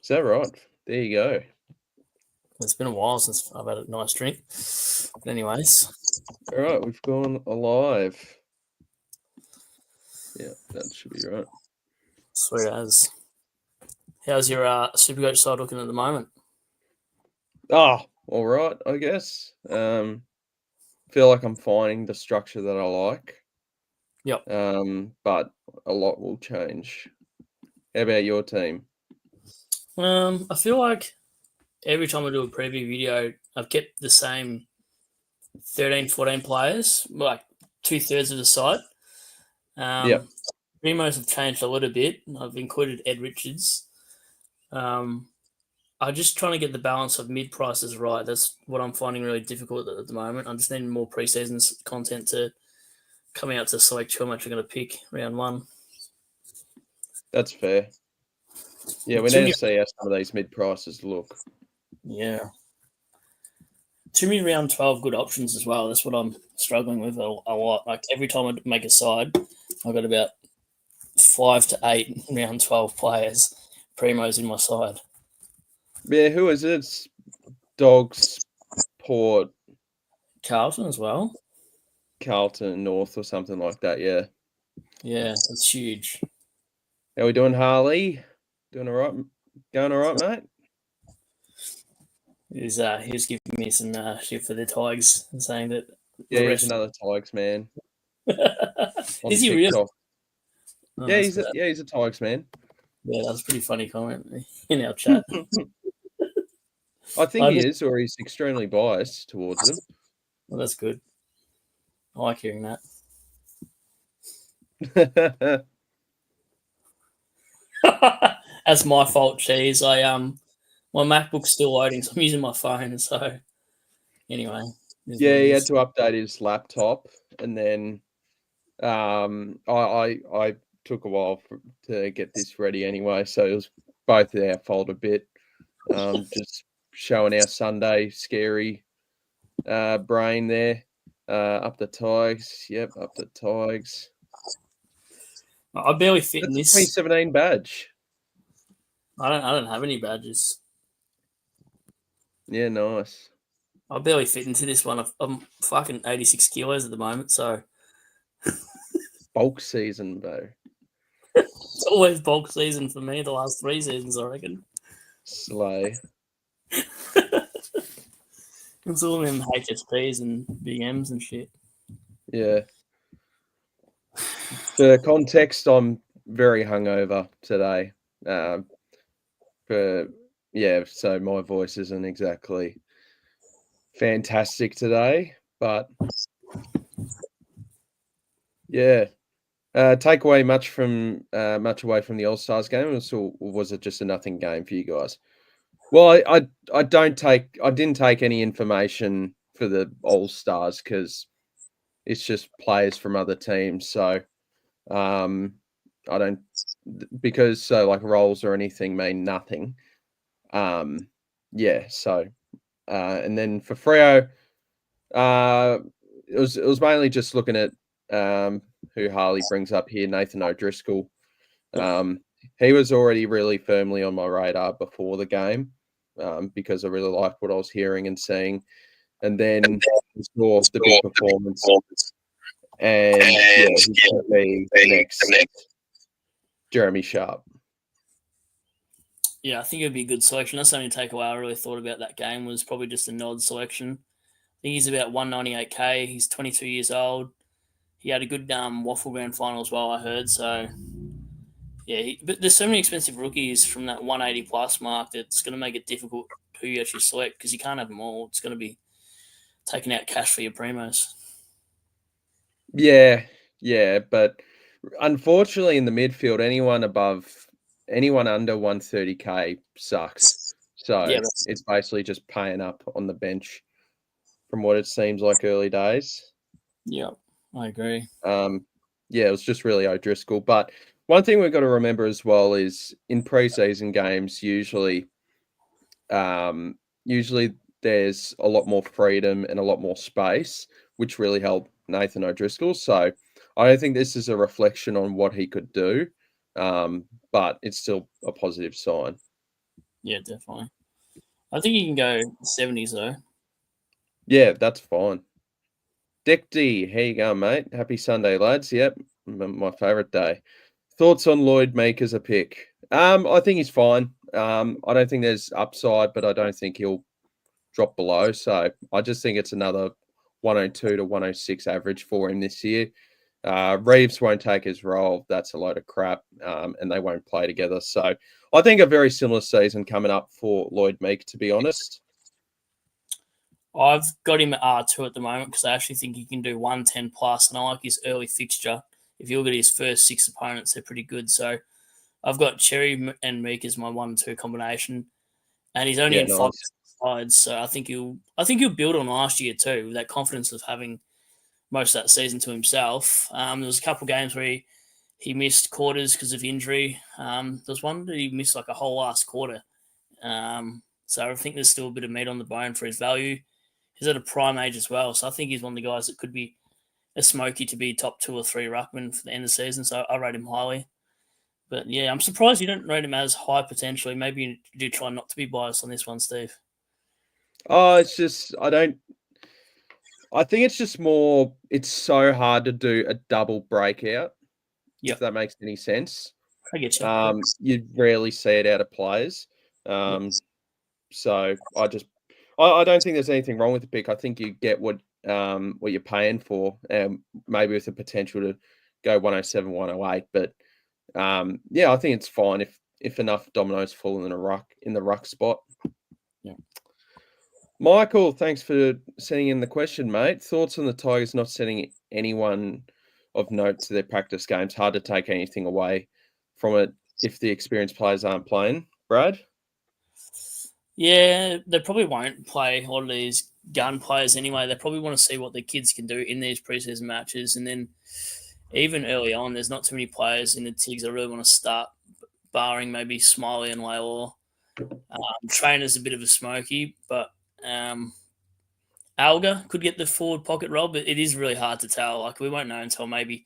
that right? There you go. It's been a while since I've had a nice drink. But anyways. All right, we've gone alive. Yeah, that should be right. Sweet as. How's your SuperCoach side looking at the moment? Oh, all right, I guess. Feel like I'm finding the structure that I like. Yep. But a lot will change. How about your team? I feel like every time I do a preview video, I've kept the same 13, 14 players, like 2/3 of the side. Yeah. Primos have changed a little bit. I've included Ed Richards. I'm just trying to get the balance of mid prices right. That's what I'm finding really difficult at the moment. I'm just needing more preseason content to come out to select how much I'm going to pick round one. That's fair. Yeah, we need to see how some of these mid prices look. Yeah. Too many round 12 good options as well. That's what I'm struggling with a lot. Like every time I make a side, I've got about 5 to 8 round 12 players, primos in my side. Yeah, who is it? It's Dogs, Port, Carlton as well. Carlton, North, or something like that. Yeah. Yeah, that's huge. How we doing, Harley? Doing all right? Going all right, mate? He was giving me some shit for the Tigers and saying that. Yeah, he's another Tigers man. Is he really? Oh, yeah, he's a Tigers man. Yeah, that was a pretty funny comment in our chat. I think he is, or he's extremely biased towards them. Well, that's good. I like hearing that. That's my fault, Cheese. My MacBook's still loading, so I'm using my phone. So anyway, yeah, he had to update his laptop, and then I took a while to get this ready anyway, so it was both our fault a bit. Just showing our Sunday scary brain there. Up the Tigers. Yep, up the Tigers. I barely fit in this 2017 badge. I don't have any badges. Yeah, nice. I barely fit into this one. I'm fucking 86 kilos at the moment, so bulk season, bro. It's always bulk season for me. The last 3 seasons, I reckon. Slay. It's all them HSPs and big M's and shit. Yeah. For context, I'm very hungover today. So my voice isn't exactly fantastic today, but yeah. Take away much away from the All Stars game, or was it just a nothing game for you guys? Well, I didn't take any information for the All Stars because it's just players from other teams. So I don't, because like roles or anything mean nothing. Yeah. So and then for Freo, it was mainly just looking at who Harley brings up here, Nathan O'Driscoll. He was already really firmly on my radar before the game because I really liked what I was hearing and seeing. And then saw the big performance. And he's going to be next Jeremy Sharp. Yeah, I think it would be a good selection. That's the only takeaway I really thought about that game was probably just a nod selection. I think he's about 198k. He's 22 years old. He had a good waffle grand final as well, I heard. So, yeah, but there's so many expensive rookies from that 180 plus mark that's going to make it difficult who you actually select because you can't have them all. It's going to be taking out cash for your primos. Yeah, but unfortunately in the midfield, anyone under 130k sucks. So it's basically just paying up on the bench from what it seems like early days. Yeah, I agree. It was just really O'Driscoll. But one thing we've got to remember as well is in preseason games, usually there's a lot more freedom and a lot more space, which really helped Nathan O'Driscoll. So I don't think this is a reflection on what he could do, but it's still a positive sign. Yeah, definitely. I think you can go 70s though. Yeah, that's fine. Deck D, how you going, mate? Happy Sunday, lads. Yep, my favourite day. Thoughts on Lloyd Meek as a pick? I think he's fine. I don't think there's upside, but I don't think he'll drop below. So I just think it's another 102 to 106 average for him this year. Reeves won't take his role. That's a load of crap, and they won't play together. So I think a very similar season coming up for Lloyd Meek, to be honest. I've got him at R2 at the moment because I actually think he can do 110 plus, and I like his early fixture. If you look at his first 6 opponents, they're pretty good. So I've got Cherry and Meek as my 1 and 2 combination, and he's only Yeah, in 5 nice. sides. So I think he'll build on last year too, with that confidence of having most of that season to himself. There was a couple of games where he missed quarters because of injury. There was one that he missed like a whole last quarter. So I think there's still a bit of meat on the bone for his value. He's at a prime age as well, so I think he's one of the guys that could be a smoky to be top 2 or 3 ruckman for the end of the season. So I rate him highly. But yeah, I'm surprised you don't rate him as high potentially. Maybe you do try not to be biased on this one, Steve. Oh, it's just I don't. I think it's just more. It's so hard to do a double breakout, if Yep, that makes any sense. I get you. Yep. You rarely see it out of players. Yep. So I don't think there's anything wrong with the pick. I think you get what you're paying for, maybe with the potential to go 107, 108. But yeah, I think it's fine if enough dominoes fall in the ruck spot. Yep. Michael, thanks for sending in the question, mate. Thoughts on the Tigers not sending anyone of note to their practice games? Hard to take anything away from it if the experienced players aren't playing. Brad? Yeah, they probably won't play a lot of these gun players anyway. They probably want to see what the kids can do in these preseason matches. And then even early on, there's not too many players in the Tigs I really want to start, barring maybe Smiley and Laylaw. Trainer's a bit of a smoky, but Alga could get the forward pocket role, but it is really hard to tell. Like, we won't know until maybe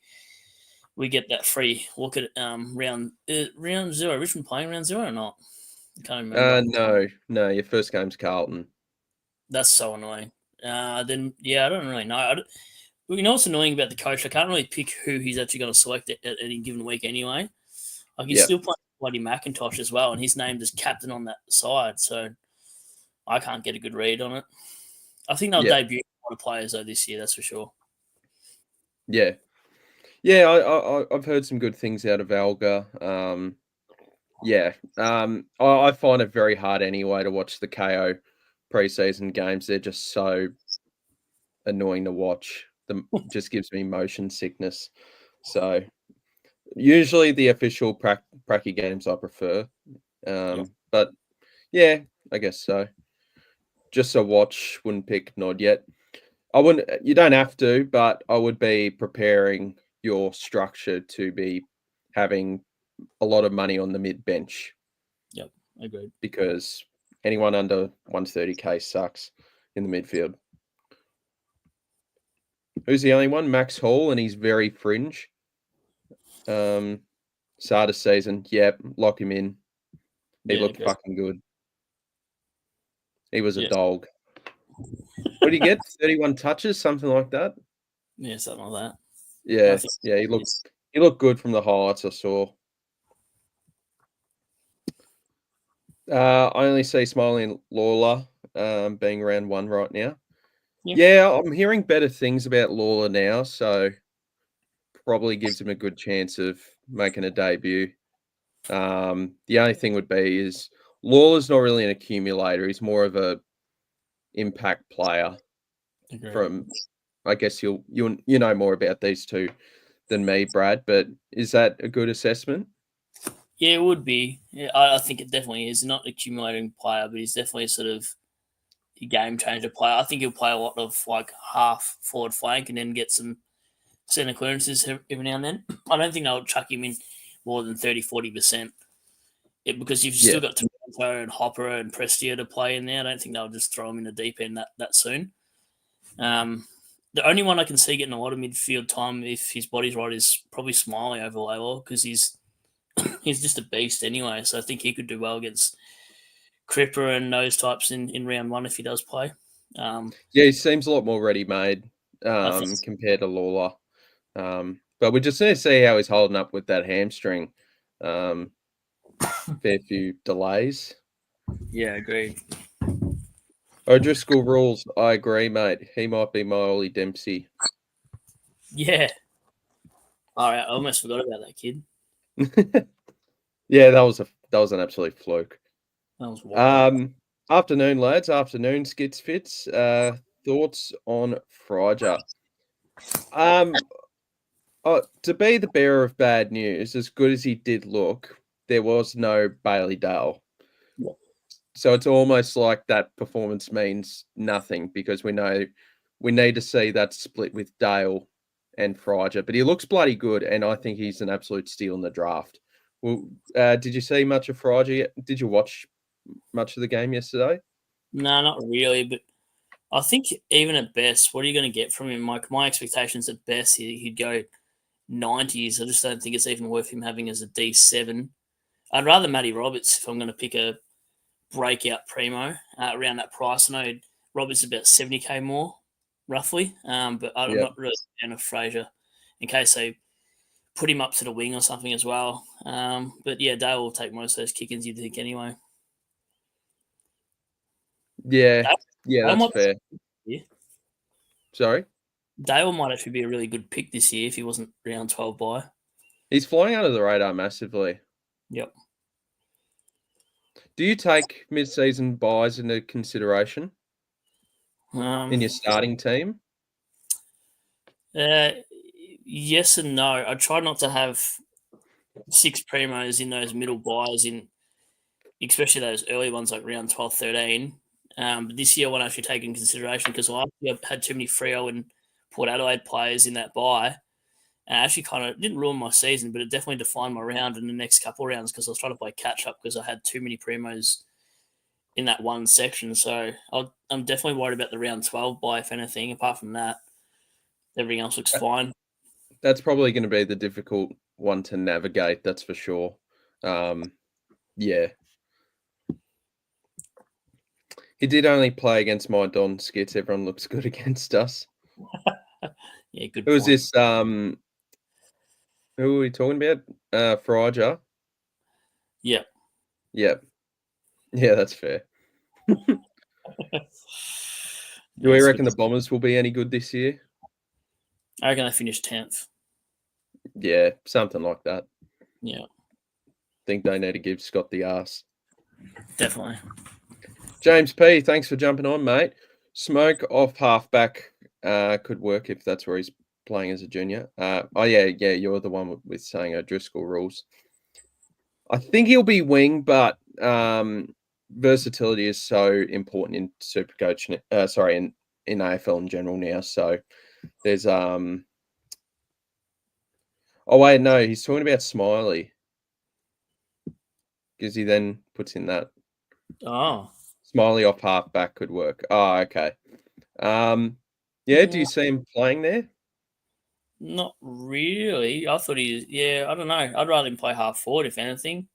we get that free look at round 0. Richmond playing round 0 or not? I can't remember. No. Your first game's Carlton. That's so annoying. Then yeah, I don't really know. You know what's annoying about the coach? I can't really pick who he's actually going to select at any given week anyway. Like, he's Yep. still playing bloody McIntosh as well, and he's named as captain on that side. So I can't get a good read on it. I think they'll Yep. debut a lot of players though this year. That's for sure. Yeah. Yeah, I've heard some good things out of Alga. Yeah. I find it very hard anyway to watch the KO preseason games. They're just so annoying to watch. Them just gives me motion sickness. So usually the official pracky games I prefer. Yep. But yeah, I guess so. Just a watch, wouldn't pick nod yet. I wouldn't. You don't have to, but I would be preparing your structure to be having a lot of money on the mid bench Yep. Agreed. because anyone under 130k sucks in the midfield. Who's the only one? Max Hall, and he's very fringe. Start of season, yep, lock him in. He Yeah. looked Agreed. fucking good. He was a Yeah. dog. What did he get? 31 touches, something like that. Yeah. Something like that. I Yeah, think yeah, it is. he looked good from the highlights I saw. I only see Smiling Lawler being round 1 right now. Yeah. Yeah, I'm hearing better things about Lawler now, so probably gives him a good chance of making a debut. The only thing would be is Lawler's not really an accumulator. He's more of a impact player. Agreed. From I guess you know more about these two than me, Brad. But is that a good assessment? Yeah, it would be. Yeah, I think it definitely is. Not an accumulating player, but he's definitely sort of a game changer player. I think he'll play a lot of like half forward flank and then get some centre clearances every now and then. I don't think they'll chuck him in more than 30-40%. Because you've Yeah, still got Toronto and Hopper and Prestia to play in there. I don't think they'll just throw him in the deep end that soon. The only one I can see getting a lot of midfield time if his body's right is probably Smiley over Laylaw because he's just a beast anyway. So I think he could do well against Cripper and those types in round one if he does play. Yeah, he seems a lot more ready-made I think compared to Lawler. But we just need to see how he's holding up with that hamstring. Fair few delays. yeah, agreed. O'Driscoll rules. I agree, mate. He might be my Ollie Dempsey. Yeah. All right, I almost forgot about that kid. Yeah, that was an absolute fluke. That was wild. Afternoon, lads. Afternoon, skits fits. Thoughts on Fraser? To be the bearer of bad news, as good as he did look, there was no Bailey Dale. Yeah. So it's almost like that performance means nothing because we know we need to see that split with Dale and Fraser. But he looks bloody good, and I think he's an absolute steal in the draft. Well, did you see much of Fraser? Did you watch much of the game yesterday? No, not really, but I think even at best, what are you going to get from him? My expectations at best, he'd go 90s. I just don't think it's even worth him having as a D7. I'd rather Matty Roberts if I'm going to pick a breakout primo around that price. I know Roberts is about 70k more, roughly, but I'm Yeah. not really a fan of Fraser in case they put him up to the wing or something as well. But yeah, Dale will take most of those kick-ins, you'd think, anyway. Yeah. Dale, Yeah, Dale that's might, fair. Sorry? Dale might actually be a really good pick this year if he wasn't round 12 by. He's flying under the radar massively. Yep. Do you take mid-season buys into consideration in your starting team? Uh, yes and no. I try not to have 6 primos in those middle buys, in especially those early ones like round 12, 13. But this year I want to actually take in consideration because last year I had too many Freo and Port Adelaide players in that buy. And actually kind of didn't ruin my season, but it definitely defined my round in the next couple of rounds because I was trying to play catch up because I had too many primos in that one section. So I'm definitely worried about the round 12 buy, if anything. Apart from that, everything else looks fine. That's probably going to be the difficult one to navigate, that's for sure. Yeah. He did only play against my Don Skits. Everyone looks good against us. Yeah, good Who was point. this? Who are we talking about? Fraser? Yeah. Yep. Yeah, that's fair. Do Yeah, we it's reckon good. the Bombers will be any good this year? I reckon they finished 10th. Yeah, something like that. Yeah, Think they need to give Scott the arse. definitely. James P, thanks for jumping on, mate. Smoke off halfback could work if that's where he's playing as a junior. Yeah, you're the one with saying O'Driscoll rules. I think he'll be wing, but versatility is so important in SuperCoach. In AFL in general now. So there's Oh wait, no, he's talking about Smiley because he then puts in that Oh. Smiley off halfback could work. Oh, okay. Yeah. Do you see him playing there? Not really. I thought yeah, I don't know. I'd rather him play half forward, if anything.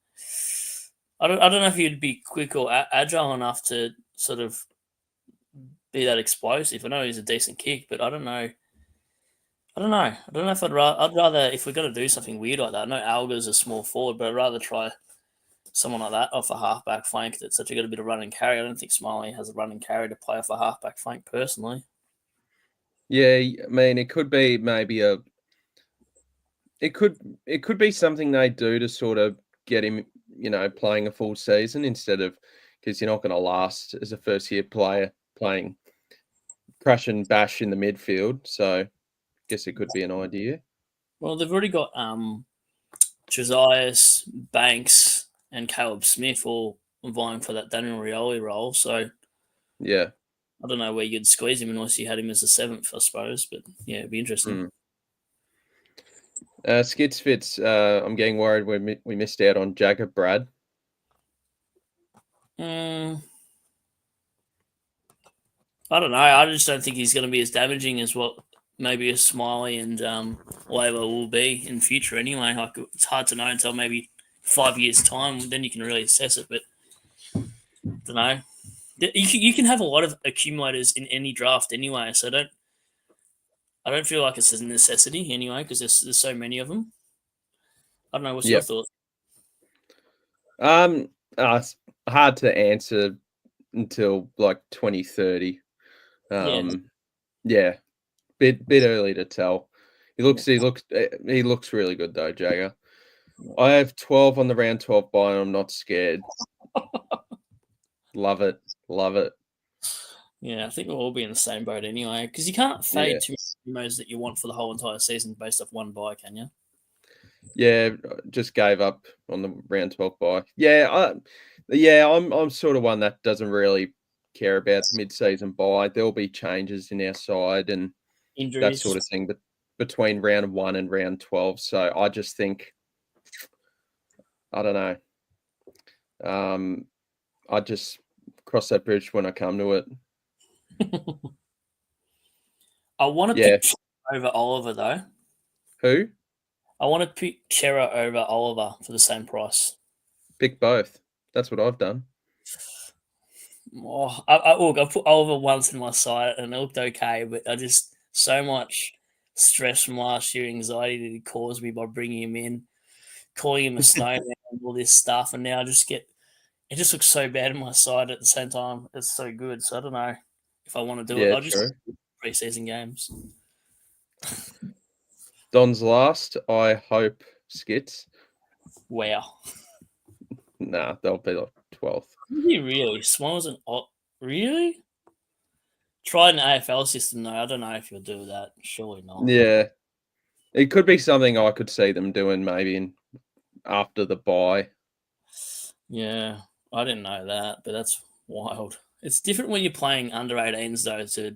I don't know if he'd be quick or agile enough to sort of be that explosive. I know he's a decent kick, but I don't know. I don't know if I'd rather, if we're going to do something weird like that. I know Alga's a small forward, but I'd rather try someone like that off a halfback flank that's actually got a bit of run and carry. I don't think Smiley has a run and carry to play off a halfback flank personally. Yeah, I mean, it could be maybe it could be something they do to sort of get him, playing a full season instead of because you're not going to last as a first year player playing crash and bash in the midfield. So, I guess it could be an idea. Well, they've already got Josias, Banks, and Caleb Smith all vying for that Daniel Rioli role. So Yeah. I don't know where you'd squeeze him unless you had him as a 7th, I suppose. But yeah, it'd be interesting. Skits fits. I'm getting worried we missed out on Jagger Brad. I don't know. I just don't think he's going to be as damaging as what maybe a Smiley and Labour will be in future anyway. Like, it's hard to know until maybe 5 years' time. Then you can really assess it. But don't know. You can have a lot of accumulators in any draft anyway, so I don't feel like it's a necessity anyway because there's so many of them. I don't know. What's your Yep. thought? It's hard to answer until like 2030. Yeah. Yeah, bit early to tell. He Yeah. looks really good though, Jagger. I have 12 on the round 12 buy, and I'm not scared. Love it, love it. Yeah, I think we'll all be in the same boat anyway because you can't Yeah, fade too many promos that you want for the whole entire season based off one buy, can you? yeah. Just gave up on the round 12 buy. I'm sort of one that doesn't really care about the mid-season buy. There'll be changes in our side and that Injuries. sort of thing, but between round 1 and round 12. So I just think, I don't know. I just cross that bridge when I come to it. I want to Yeah. pick over Oliver though. Who? I want to pick Chera over Oliver for the same price. Pick both. That's what I've done. Oh, look, I put Oliver once in my side and it looked okay, but I just so much stress from last year, anxiety that he caused me by bringing him in, calling him a snowman, and all this stuff, and now I just get it just looks so bad in my side at the same time. It's so good, so I don't know if I want to do it. Yeah, I'll just true. preseason games. Don's last. I hope skits. Wow, Nah, they'll be like 12th. you really? Swans and really? Try an AFL system though. I don't know if you'll do that. Surely not. Yeah. It could be something I could see them doing maybe after the bye. Yeah, I didn't know that, but that's wild. It's different when you're playing under 18s though to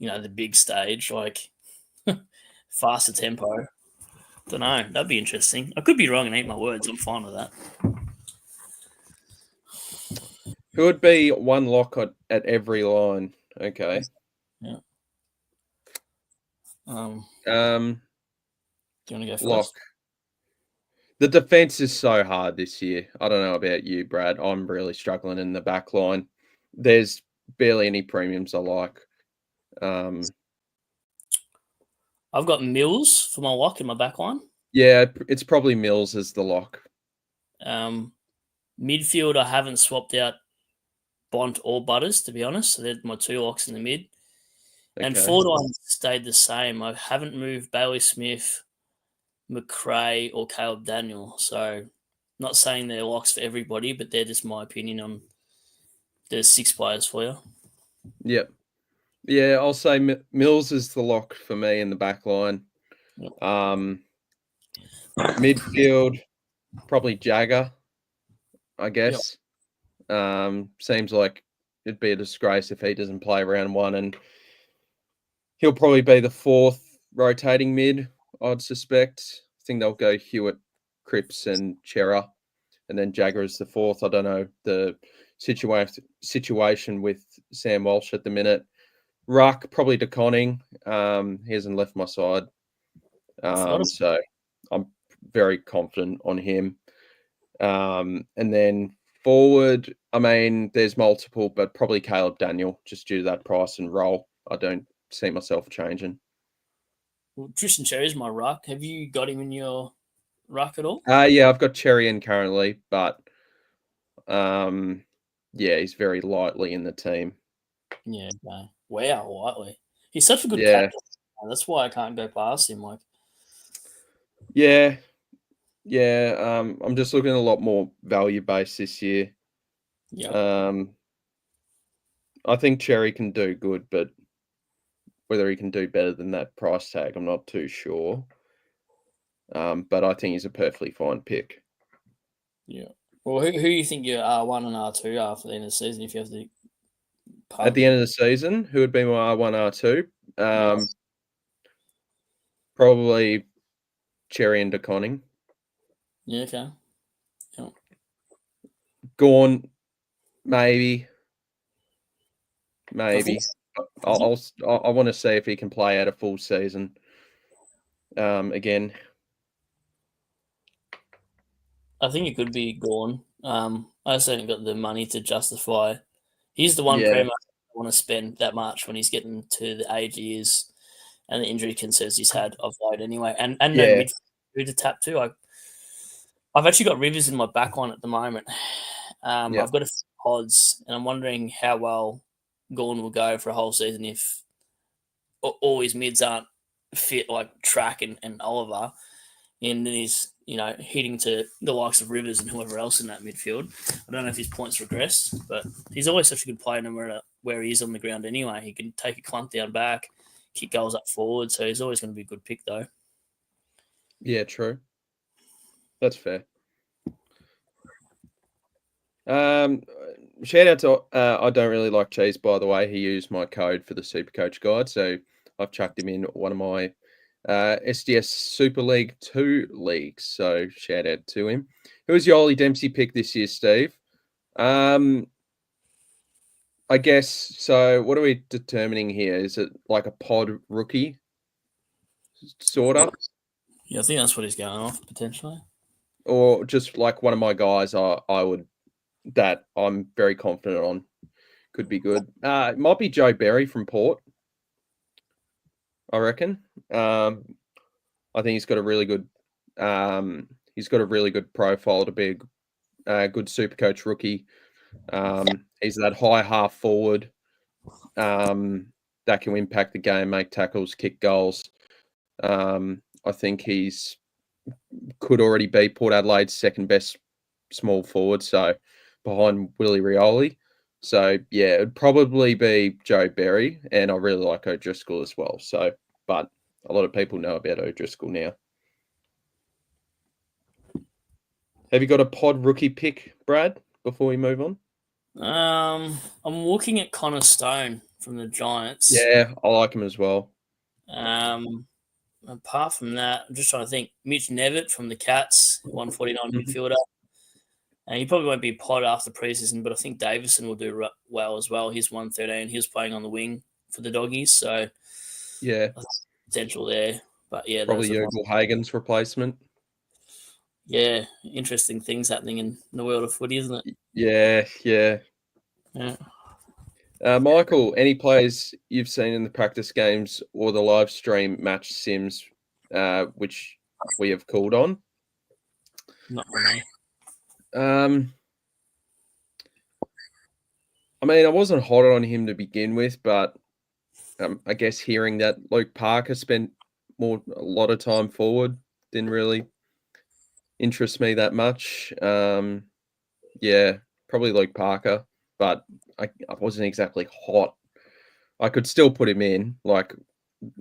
the big stage, like faster tempo. Don't know. That'd be interesting. I could be wrong and eat my words. I'm fine with that. Who would be one lock at every line? Okay. Yeah. Do you want to go first? Lock. The defense is so hard this year. I don't know about you, Brad. I'm really struggling in the back line. There's barely any premiums I like. I've got Mills for my lock in my back line. Yeah, it's probably Mills as the lock. Midfield, I haven't swapped out Bont or Butters, to be honest. So they're my two locks in the mid. Okay. And forward line stayed the same. I haven't moved Bailey Smith, McRae, or Caleb Daniel. So not saying they're locks for everybody, but they're just my opinion on the 6 players for you. Yep. Yeah, I'll say Mills is the lock for me in the back line. Yep. Midfield, probably Jagger, I guess. Yep. Seems like it'd be a disgrace if he doesn't play round 1, and he'll probably be the 4th rotating mid, I'd suspect. I think they'll go Hewitt, Cripps, and Chera, and then Jagger is the 4th. I don't know the situation with Sam Walsh at the minute. Ruck, probably DeConning. He hasn't left my side. So I'm very confident on him. And then forward, I mean, there's multiple, but probably Caleb Daniel, just due to that price and role. I don't see myself changing. Well, Tristan Cherry's my ruck. Have you got him in your ruck at all? Yeah, I've got Cherry in currently, but yeah, he's very lightly in the team. Yeah, okay. Wow, lightly. He's such a good captain. That's why I can't go past him. Like, yeah. I'm just looking at a lot more value based this year. yeah. I think Cherry can do good, but whether he can do better than that price tag, I'm not too sure. But I think he's a perfectly fine pick. Yeah. Well, who do you think your R1 and R2 are for the end of the season if you have to? At the end of the season, who would be my R1, R2? Yes. Probably Cherry and DeConning. Yeah, okay. Yeah. Gorn, maybe. I want to see if he can play out a full season. Again. I think it could be Gorn. I just haven't got the money to justify. He's the one Yeah, primo I want to spend that much when he's getting to the age he is and the injury concerns he's had of late anyway. And no yeah, midfield to tap to. I've actually got Rivers in my back line at the moment. yeah, I've got a few pods, and I'm wondering how well Gorn will go for a whole season if all his mids aren't fit, like Track and Oliver, and then he's hitting to the likes of Rivers and whoever else in that midfield. I don't know if his points regress, but he's always such a good player no matter where he is on the ground anyway. He can take a clunk down back, kick goals up forward, so he's always going to be a good pick though. yeah, true. That's fair. Um, Shout out to I don't really like cheese, by the way. He used my code for the SuperCoach guide, so I've chucked him in one of my SDS Super League 2 leagues. So shout out to him. Who was your Ollie Dempsey pick this year, Steve? I guess so. What are we determining here? Is it like a pod rookie, sorta, Yeah, I think that's what he's going off potentially. or just like one of my guys? I would that I'm very confident on could be good. It might be Joe Berry from Port. I reckon. I think he's got a really good. He's got a really good profile to be a good Supercoach rookie. He's that high half forward that can impact the game, make tackles, kick goals. I think he's could already be Port Adelaide's second best small forward, so behind Willie Rioli. So yeah, it'd probably be Joe Berry, and I really like O'Driscoll as well. So, but a lot of people know about O'Driscoll now. Have you got a pod rookie pick, Brad? Before we move on, I'm looking at Connor Stone from the Giants. yeah, I like him as well. Apart from that, I'm just trying to think. Mitch Nevitt from the Cats, 149 Mhm. midfielder. And he probably won't be pod after preseason, but I think Davison will do well as well. He's 113. He was playing on the wing for the Doggies, so Yeah, potential there. But yeah, probably those are Jurgel Hagen's replacement. interesting things happening in the world of footy, isn't it? Yeah, yeah. Yeah. Michael, any players you've seen in the practice games or the live stream match sims, which we have called on? Not really. I mean, I wasn't hot on him to begin with, but I guess hearing that Luke Parker spent a lot of time forward didn't really interest me that much. Yeah, probably Luke Parker, but I wasn't exactly hot. I could still put him in. Like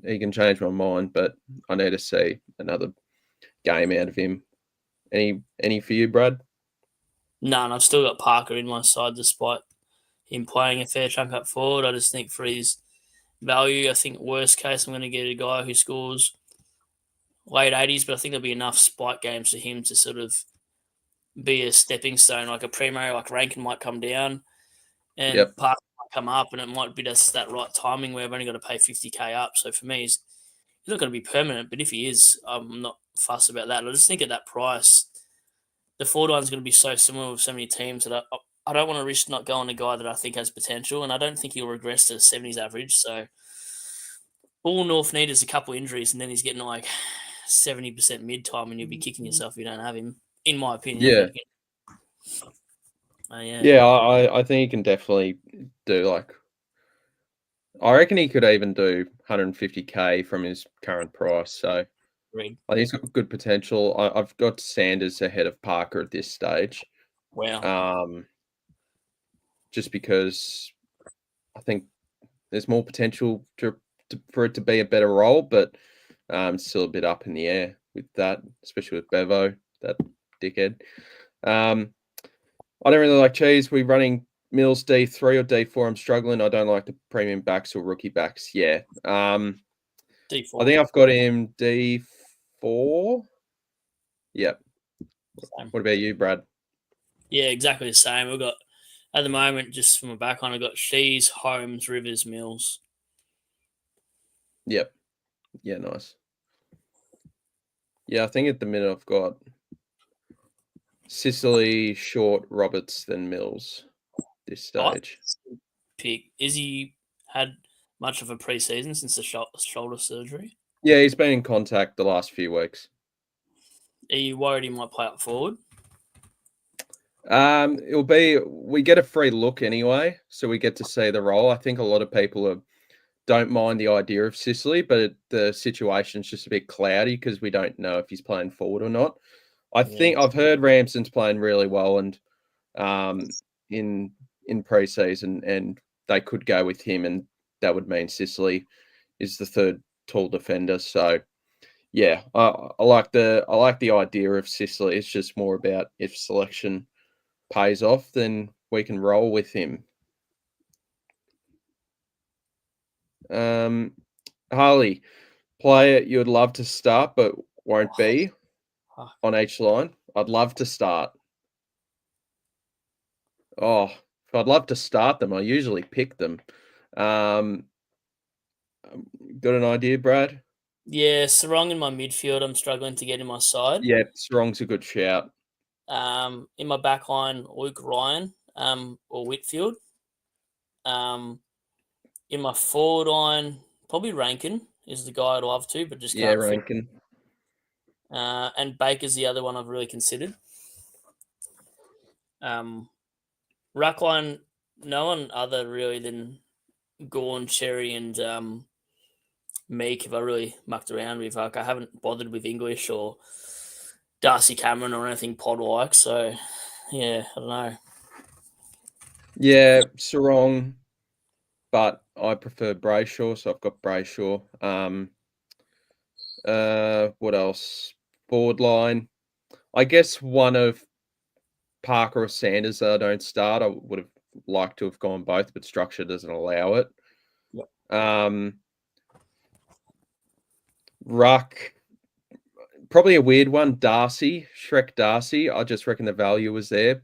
he can change my mind, but I need to see another game out of him. Any for you, Brad? No, and I've still got Parker in my side despite him playing a fair chunk up forward. I just think for his value, I think worst case, I'm going to get a guy who scores late 80s, but I think there'll be enough spike games for him to sort of be a stepping stone, like a primo, like Rankin might come down and Yep. Parker might come up, and it might be just that right timing where I've only got to pay 50k up. So for me, he's not going to be permanent, but if he is, I'm not fussed about that. I just think at that price, the forward line's going to be so similar with so many teams that I don't want to risk not going a guy that I think has potential, and I don't think he'll regress to 70s average. So all North need is a couple injuries, and then he's getting like 70% mid time, and you'll be kicking yourself if you don't have him, in my opinion. Yeah. But yeah, Yeah, I think he can definitely do like I reckon he could even do 150k from his current price. So agreed. I think he's got good potential. I've got Sanders ahead of Parker at this stage. Wow. Um, just because I think there's more potential for it to be a better role, but it's still a bit up in the air with that, especially with Bevo, that dickhead. I don't really like cheese. We're running Mills D3 or D4. I'm struggling. I don't like the premium backs or rookie backs. Yeah. I D4. think I've got him D4. Yep. Same. What about you, Brad? Yeah, exactly the same. We've got, at the moment, just from a backline, I've got Shees, Holmes, Rivers, Mills. Yep. Yeah, nice. Yeah, I think at the minute I've got Sicily, Short, Roberts, then Mills. This stage. Pick. Is he had much of a preseason since the shoulder surgery? Yeah, he's been in contact the last few weeks. Are you worried he might play up forward? It'll be we get a free look anyway, so we get to see the role. I think a lot of people don't mind the idea of Sicily, but the situation's just a bit cloudy because we don't know if he's playing forward or not. I think I've heard Ramsden's playing really well and in preseason, and they could go with him, and that would mean Sicily is the third tall defender. So yeah, I like the idea of Sicily. It's just more about if selection pays off, then we can roll with him. Harley, player you would love to start but won't be on each line. I'd love to start. Oh, if I'd love to start them, I usually pick them. Got an idea, Brad? Yeah, Sarong in my midfield, I'm struggling to get in my side. Yeah, Strong's a good shout. In my back line, Luke Ryan or Whitfield. In my forward line, probably Rankin is the guy I'd love to, but just can't. Rankin. And Baker's the other one I've really considered. Ruck line, no one other really than Gorn, Cherry, and Meek have I really mucked around with. Like I haven't bothered with English or Darcy Cameron or anything pod like. So yeah, I don't know. Yeah, Sarong, but I prefer Brayshaw, so I've got Brayshaw. What else? Forward line. I guess one of Parker or Sanders that I don't start. I would have liked to have gone both, but structure doesn't allow it. Yep. Ruck, probably a weird one. Shrek Darcy. I just reckon the value was there,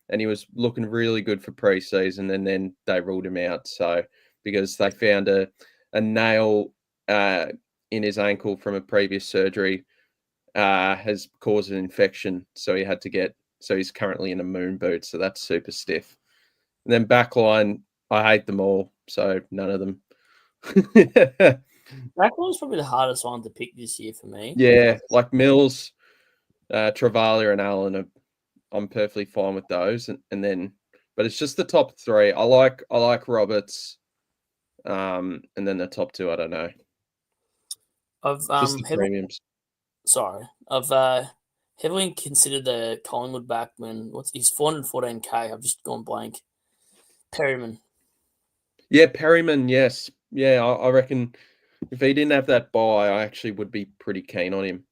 and he was looking really good for preseason, and then they ruled him out. So because they found a nail in his ankle from a previous surgery has caused an infection, so he had to get. So he's currently in a moon boot, so that's super stiff. And then backline, I hate them all, so none of them. Backline's probably the hardest one to pick this year for me. Yeah, like Mills, Travalia, and Allen. I'm perfectly fine with those, and then, but it's just the top three. I like Roberts, and then the top two, I don't know. I've Just the premiums. I've heavily considered the Collingwood backman. He's 414k. I've just gone blank. Perryman. Yeah, Perryman. Yes, yeah. I reckon if he didn't have that buy, I actually would be pretty keen on him.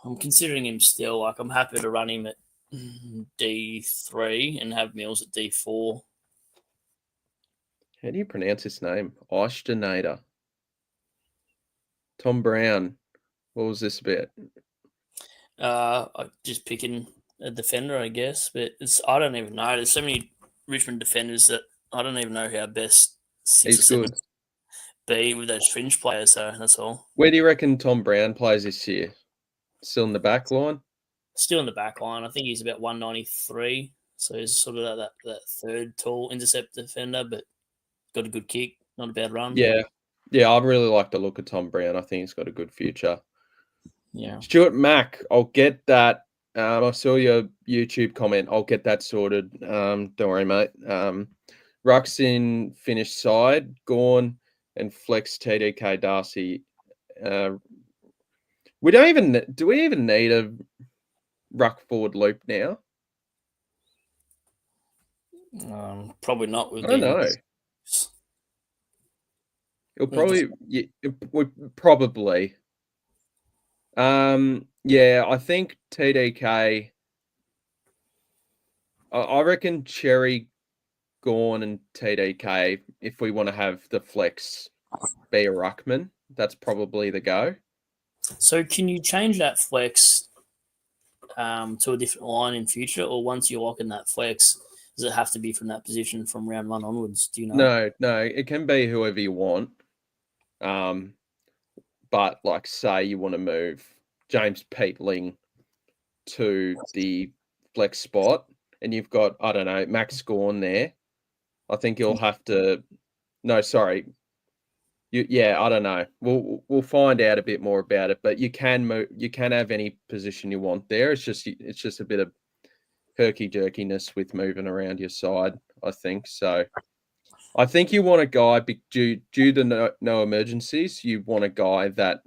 I'm considering him still. Like I'm happy to run him at D3 and have Mills at D4. How do you pronounce his name? Oshtonator. Tom Brown. What was this about? I'm just picking a defender, I guess, but I don't even know. There's so many Richmond defenders that I don't even know how best 6 or 7 be with those fringe players. So that's all. Where do you reckon Tom Brown plays this year? Still in the back line? Still in the back line. I think he's about 193. So he's sort of that third tall intercept defender, but got a good kick, not a bad run. Yeah. Yeah, I really like the look of Tom Brown. I think he's got a good future. Yeah. Stuart Mack, I'll get that. I saw your YouTube comment. I'll get that sorted. Don't worry, mate. Ruck's in finished side, Gorn and Flex TDK Darcy. Do we even need a Ruck forward loop now? Probably not. I don't know. It'll probably probably. Yeah, I think TDK. I reckon Cherry, Gorn, and TDK. If we want to have the flex be a ruckman, that's probably the go. So, can you change that flex to a different line in future, or once you lock in that flex, does it have to be from that position from round 1 onwards? Do you know? No, it can be whoever you want. But like, say you want to move James Peatling to the flex spot and you've got, I don't know, Max Scorn there, I think you'll have to. No, sorry. I don't know. We'll find out a bit more about it, but you can move. You can have any position you want there. It's just a bit of herky jerkiness with moving around your side. I think so. I think you want a guy due to no emergencies. You want a guy that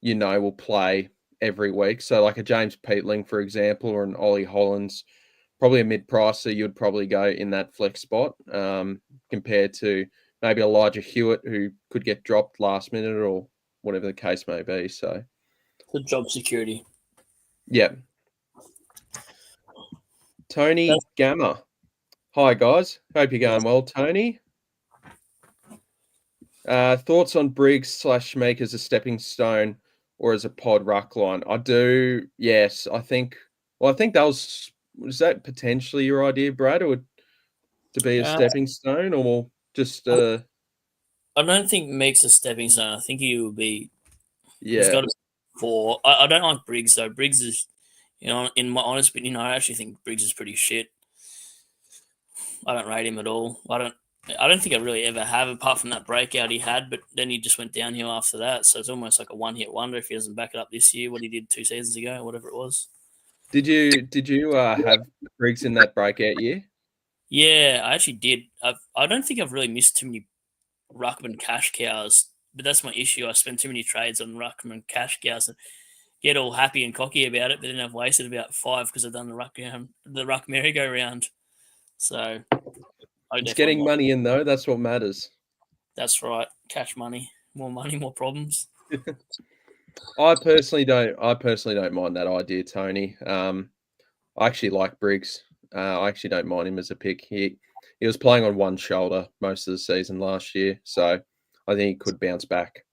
will play every week. So like a James Peatling, for example, or an Ollie Hollins, probably a mid-pricer. You'd probably go in that flex spot compared to maybe Elijah Hewitt, who could get dropped last minute or whatever the case may be. So, for job security. Yeah. Tony Gamma. Hi, guys. Hope you're going well, Tony. Thoughts on Briggs / Meek as a stepping stone or as a pod ruck line? I do, yes. I think that was that potentially your idea, Brad, or to be a stepping stone, or just I don't think Meek's a stepping stone. I think he will be. Yeah. He's got to be 4. I don't like Briggs though. Briggs is, in my honest opinion, I actually think Briggs is pretty shit. I don't rate him at all. I don't think I really ever have, apart from that breakout he had, but then he just went downhill after that. So it's almost like a one-hit wonder if he doesn't back it up this year, what he did 2 seasons ago, or whatever it was. Did you have Briggs in that breakout year? Yeah, I actually did. I don't think I've really missed too many Ruckman cash cows, but that's my issue. I spend too many trades on Ruckman cash cows and get all happy and cocky about it, but then I've wasted about 5 because I've done the Ruck merry-go-round. So it's getting money in though. That's what matters. That's right. Cash money, more problems. I personally don't mind that idea, Tony. I actually like Briggs. I actually don't mind him as a pick. He was playing on one shoulder most of the season last year, so I think he could bounce back.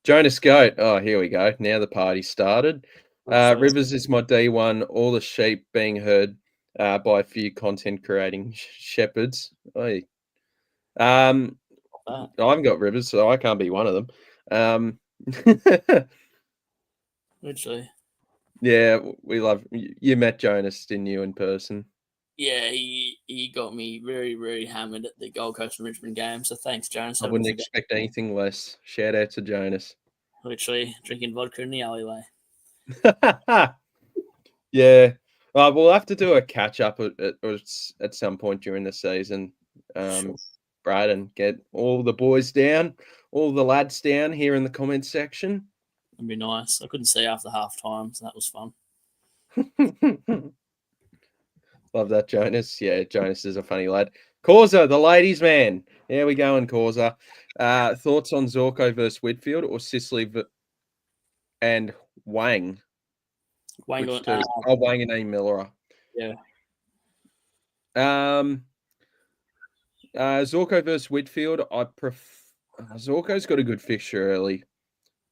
Jonas Goat. Oh, here we go. Now the party started. Rivers is my D1. All the sheep being heard by a few content creating shepherds. I haven't got Rivers, so I can't be one of them. Literally. Yeah, we love you. Met Jonas, didn't you, in person? Yeah, he got me very, very hammered at the Gold Coast and Richmond game. So thanks, Jonas. I wouldn't expect anything less. Shout out to Jonas. Literally drinking vodka in the alleyway. Yeah. We'll have to do a catch up at some point during the season, Brad, and get all the boys down, all the lads down here in the comments section. It'd be nice. I couldn't see after half time, so that was fun. Love that, Jonas. Yeah, Jonas is a funny lad. Causa, the ladies' man. There we go, and Causa. Thoughts on Zorko versus Whitfield or Sicily and Wang? Wang and A. Miller. Yeah. Zorko versus Whitfield. Zorko's got a good fixture early,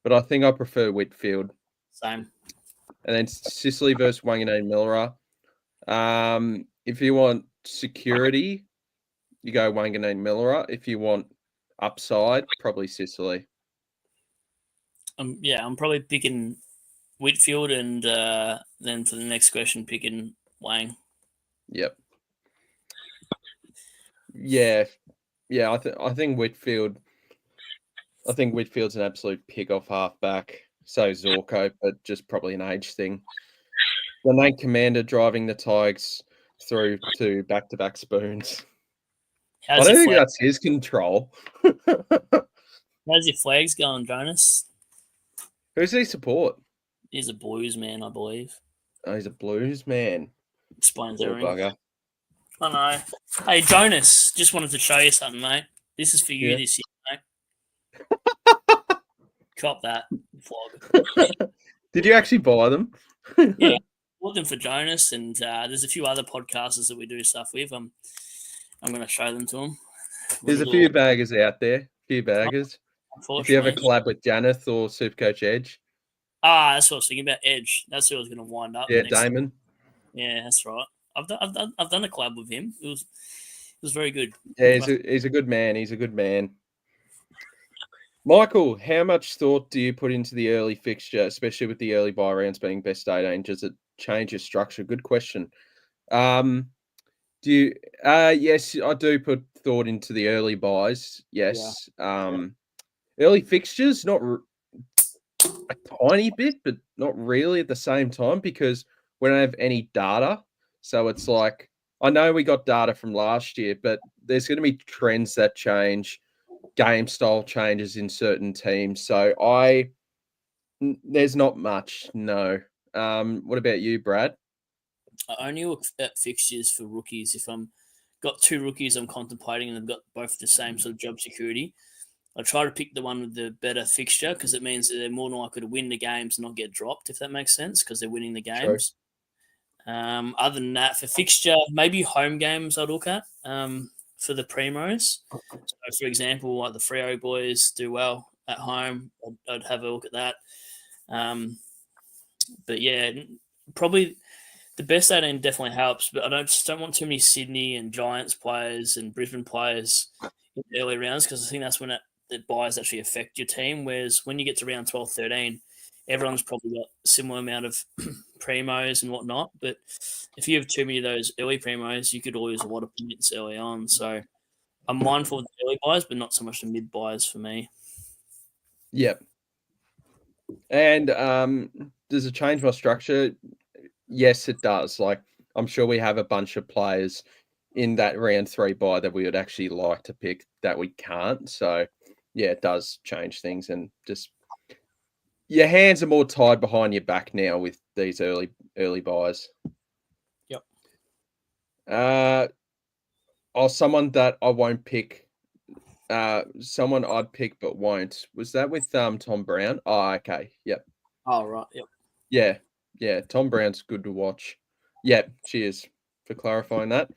but I think I prefer Whitfield. Same. And then Sicily versus Wang and A. Miller. If you want security, you go Wang and A. Miller. If you want upside, probably Sicily. I'm probably picking Whitfield, and then for the next question, picking Wang. Yep. Yeah. I think Whitfield. I think Whitfield's an absolute pick off halfback. So Zorko, but just probably an age thing. The Nate Commander driving the Tigers through to back-to-back spoons. I don't think that's his control. How's your flags going, Jonas? Who's he support? He's a Blues man, I believe. Oh, he's a Blues man. Explains everything. Bugger. I know. Hey, Jonas, just wanted to show you something, mate. This is for you this year, mate. Cop that, vlog. Did you actually buy them? Yeah, I bought them for Jonas, and there's a few other podcasters that we do stuff with. I'm going to show them to him. There's a few baggers out there. Few baggers. If you have a collab with Janeth or Supercoach Edge. That's what I was thinking about. Edge. That's who I was going to wind up. Yeah, Damon. Yeah, that's right. I've done a collab with him. It was very good. Yeah, he's a good man. He's a good man. Michael, how much thought do you put into the early fixture, especially with the early buy rounds being best 18? Does change your structure? Good question. Do you? Yes, I do put thought into the early buys. Yes. Early fixtures, not a tiny bit, but not really at the same time because we don't have any data. So it's like, I know we got data from last year, but there's going to be trends that change, game style changes in certain teams. So there's not much. No. What about you, Brad? I only look at fixtures for rookies if I'm got two rookies I'm contemplating and they've got both the same sort of job security. I try to pick the one with the better fixture because it means that they're more likely to win the games and not get dropped, if that makes sense, because they're winning the True. games. Other than that, for fixture, maybe home games I'd look at for the primos. So, for example, like the Freo boys do well at home, I'd have a look at that. But yeah, probably the best 18 definitely helps, but I just don't want too many Sydney and Giants players and Brisbane players in the early rounds because I think that's when the buys actually affect your team. Whereas when you get to round 12, 13, everyone's probably got a similar amount of primos and whatnot. But if you have too many of those early primos, you could lose a lot of points early on. So I'm mindful of the early buys, but not so much the mid buys for me. Yep. And does it change my structure? Yes, it does. Like, I'm sure we have a bunch of players in that round 3 buy that we would actually like to pick that we can't. So, yeah, it does change things, and just your hands are more tied behind your back now with these early buys. Yep. Someone that I won't pick. Someone I'd pick but won't. Was that with Tom Brown? Oh, okay. Yep. Oh, right. Yep. Yeah. Yeah. Tom Brown's good to watch. Yep. Cheers for clarifying that.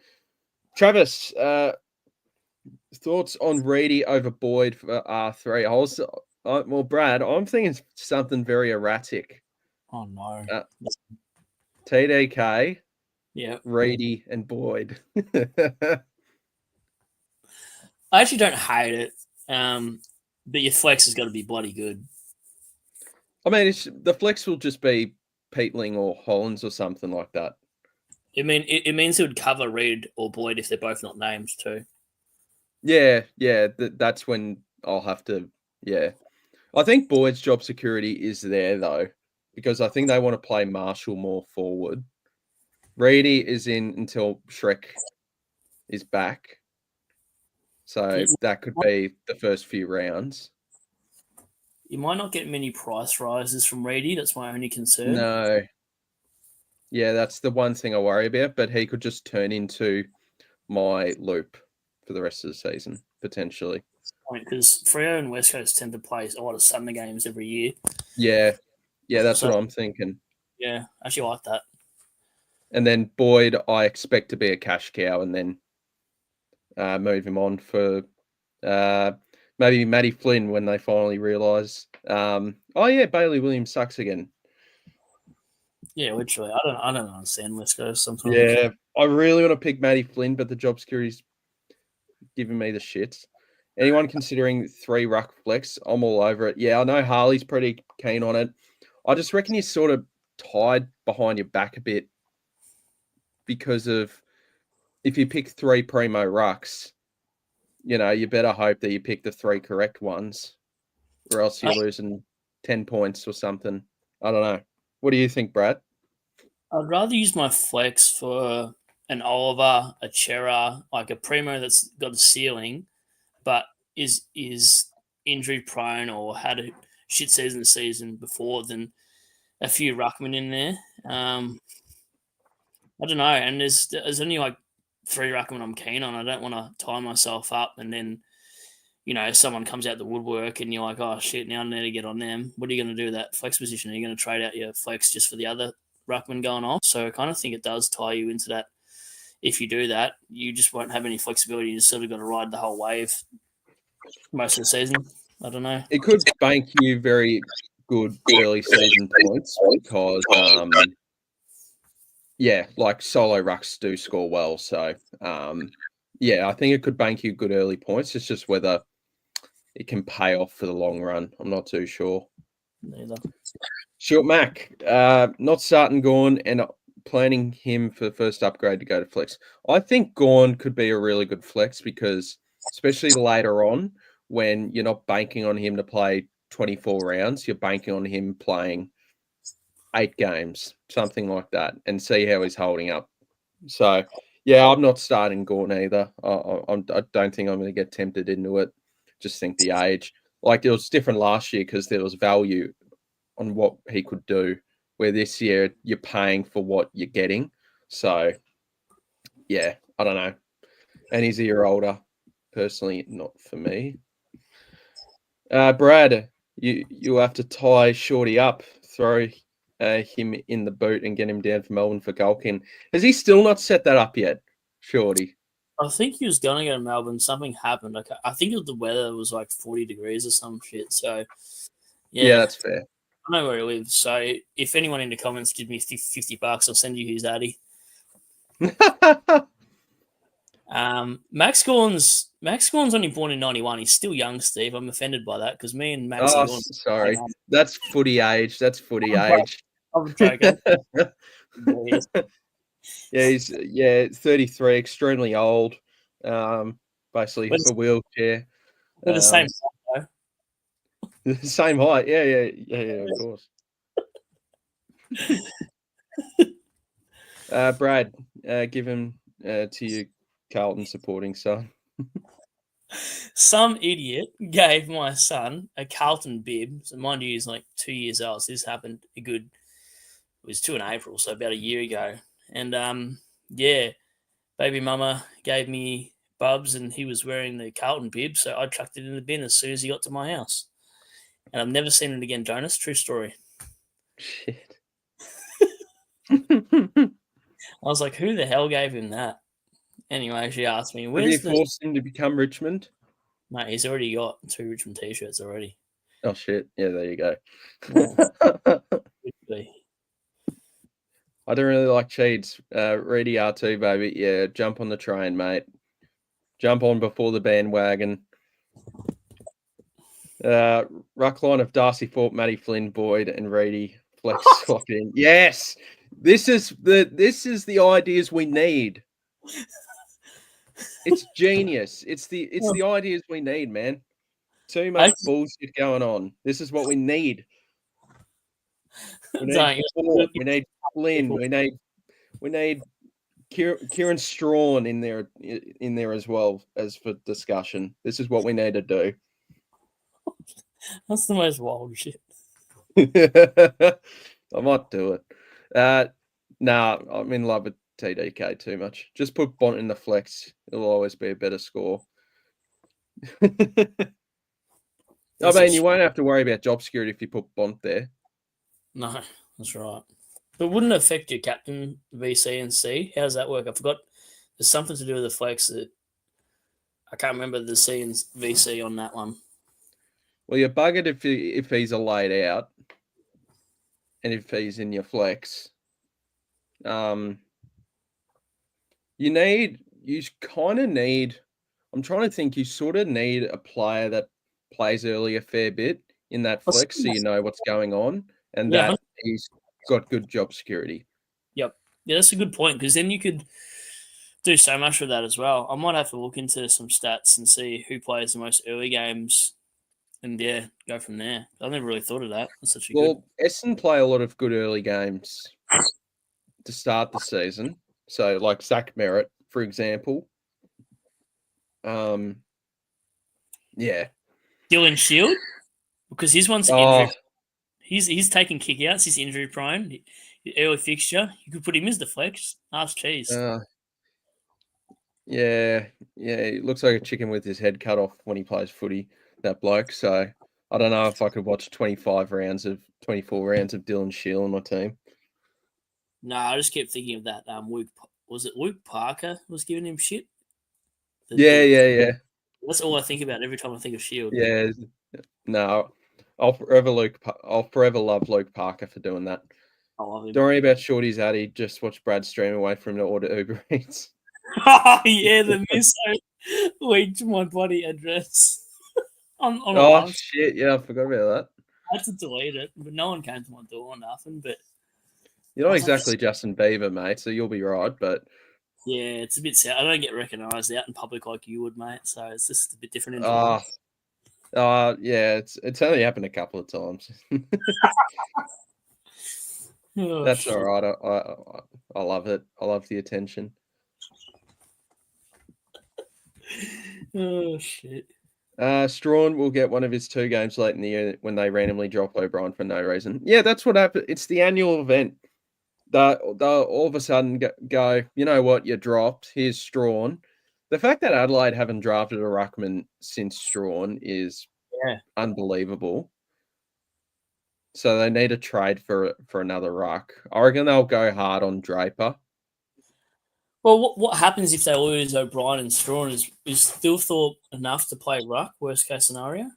Travis, thoughts on Reedy over Boyd for R3? Well, Brad, I'm thinking something very erratic. Oh, no. TDK, Yeah. Reedy, and Boyd. I actually don't hate it, but your flex has got to be bloody good. I mean, the flex will just be Peatling or Hollins or something like that. It means it would cover Reed or Boyd if they're both not named too. Yeah. That's when I'll have to. Yeah, I think Boyd's job security is there though, because I think they want to play Marshall more forward. Reedy is in until Shrek is back, so that could be the first few rounds. You might not get many price rises from Reedy. That's my only concern. No. Yeah, that's the one thing I worry about, but he could just turn into my loop for the rest of the season, potentially. Because Freo and West Coast tend to play a lot of Sunday games every year. Yeah, that's what I'm thinking. Yeah, I actually like that. And then Boyd, I expect to be a cash cow, and then move him on for maybe Matty Flynn when they finally realise. Bailey Williams sucks again. Yeah, literally. I don't understand West Coast sometimes. Yeah, I really want to pick Matty Flynn, but the job security's giving me the shits. Anyone considering 3 ruck flex, I'm all over it. Yeah, I know Harley's pretty keen on it. I just reckon you're sort of tied behind your back a bit because of if you pick 3 primo rucks, you better hope that you pick the 3 correct ones, or else you're losing 10 points or something. I don't know. What do you think, Brad? I'd rather use my flex for an Oliver, a Chera, like a primo that's got a ceiling, but is injury prone or had a shit season before than a few ruckmen in there. I don't know, and there's only like 3 ruckmen I'm keen on. I don't want to tie myself up and then someone comes out the woodwork and you're like, oh shit, now I need to get on them. What are you going to do with that flex position? Are you going to trade out your flex just for the other ruckman going off? So I kind of think it does tie you into that. If you do that, you just won't have any flexibility. You just sort of got to ride the whole wave most of the season. I don't know. It could bank you very good early season points because, like solo rucks do score well. So, I think it could bank you good early points. It's just whether it can pay off for the long run. I'm not too sure. Neither. Short Mac, not starting Gorn and planning him for the first upgrade to go to flex. I think Gorn could be a really good flex because, especially later on, when you're not banking on him to play 24 rounds, you're banking on him playing 8 games, something like that, and see how he's holding up. So, yeah, I'm not starting Gorn either. I don't think I'm going to get tempted into it. Just think the age. Like, it was different last year because there was value on what he could do, where this year you're paying for what you're getting. So, yeah, I don't know. And he's a year older. Personally, not for me. Brad, you have to tie Shorty up, throw him in the boot and get him down for Melbourne for Gulkin. Has he still not set that up yet, Shorty? I think he was going to go to Melbourne. Something happened. I think the weather was like 40 degrees or some shit. So, Yeah, that's fair. I know where he lives. So, if anyone in the comments gives me $50, I'll send you his addy. Max Gorn's only born in 91. He's still young, Steve. I'm offended by that because me and Max. Oh, sorry. That's footy age. That's footy age. I'm joking. Yeah, he's 33, extremely old. Basically a wheelchair. We're the same height, though. The same height. Yeah, of course. Brad, give him to your Carlton supporting son. Some idiot gave my son a Carlton bib. So mind you, he's like 2 years old. So this happened it was 2 in April, so about a year ago. And baby mama gave me Bubs and he was wearing the Carlton bib, so I chucked it in the bin as soon as he got to my house. And I've never seen it again, Jonas. True story. Shit. I was like, who the hell gave him that? Anyway, she asked me, Have you forced him to become Richmond? Mate, he's already got 2 Richmond t-shirts already. Oh, shit. Yeah, there you go. Yeah. I don't really like cheats. Reedy R2, baby. Yeah, jump on the train, mate. Jump on before the bandwagon. Ruck line of Darcy Fort, Matty Flynn, Boyd, and Reedy. Flex locked in. Yes! This is the ideas we need. It's genius. It's the ideas we need, man. Too much bullshit going on. This is what we need. We need Fort, we need Flynn. We need Kieran Strawn in there as well as for discussion. This is what we need to do. That's the most wild shit. I might do it. Nah, I'm in love with TDK too much. Just put Bont in the flex. It'll always be a better score. I mean, you won't have to worry about job security if you put Bont there. No, that's right. But wouldn't it affect your captain, VC and C? How does that work? I forgot. There's something to do with the flex that I can't remember the C and VC on that one. Well, you're buggered if he's a laid out and if he's in your flex. You kind of need, I'm trying to think, you sort of need a player that plays early a fair bit in that flex so you know what's going on and that he's got good job security. Yep. Yeah, that's a good point because then you could do so much with that as well. I might have to look into some stats and see who plays the most early games and, go from there. I've never really thought of that. That's such a good... Essendon play a lot of good early games to start the season. So, like Zach Merritt, for example. Yeah. Dylan Shield? Because his one's injury. He's taking kickouts. He's injury prone. Early fixture. You could put him as the flex. Ask cheese. Yeah. He looks like a chicken with his head cut off when he plays footy, that bloke. So, I don't know if I could watch 24 rounds of Dylan Shield on my team. No, I just kept thinking of that. Was it Luke Parker was giving him shit? Yeah. That's all I think about every time I think of Shield. Yeah. No, I'll forever love Luke Parker for doing that. I love him. Don't worry about Shorty's addy. Just watch Brad stream away from him to order Uber Eats. Oh, yeah, the miso leaked my bloody address. Shit. Yeah, I forgot about that. had to delete it, but no one came to my door or nothing. But You're not exactly Justin Bieber, mate, so you'll be right. But yeah, it's a bit sad. I don't get recognised out in public like you would, mate. So it's just a bit different in Geelong. yeah, it's only happened a couple of times. Oh, That's shit. all right. I love it. I love the attention. Oh shit. Strawn will get one of his 2 games late in the year when they randomly drop O'Brien for no reason. Yeah, that's what happened. It's the annual event. They'll all of a sudden go, you know what, you dropped. Here's Strawn. The fact that Adelaide haven't drafted a ruckman since Strawn is unbelievable. So they need a trade for another ruck. I reckon they'll go hard on Draper. Well, what happens if they lose O'Brien and Strawn? Is Thilthorpe enough to play ruck? Worst case scenario.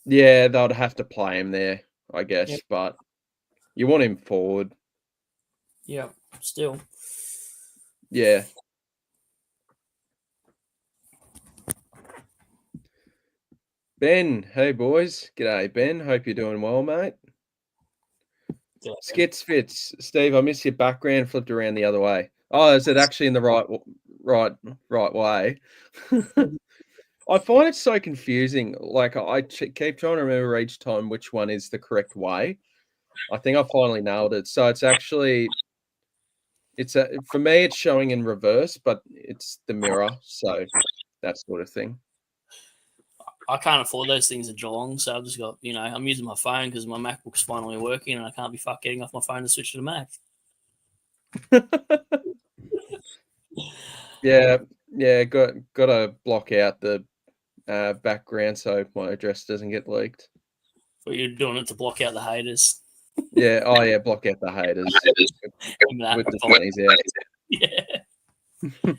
Yeah, they'd have to play him there, I guess. Yep. But you want him forward. Yeah, still. Yeah. Ben, hey boys. G'day, Ben. Hope you're doing well, mate. Yeah. Skits fits. Steve, I miss your background flipped around the other way. Oh, is it actually in the right way? I find it so confusing. Like I keep trying to remember each time which one is the correct way. I think I finally nailed it. So it's actually for me it's showing in reverse, but it's the mirror, so that sort of thing. I can't afford those things in Geelong, so I've just got, I'm using my phone because my MacBook's finally working and I can't be getting off my phone to switch to the Mac. Yeah, got to block out the background so my address doesn't get leaked. But you're doing it to block out the haters. Yeah, block out the haters. With the funnies out. Yeah.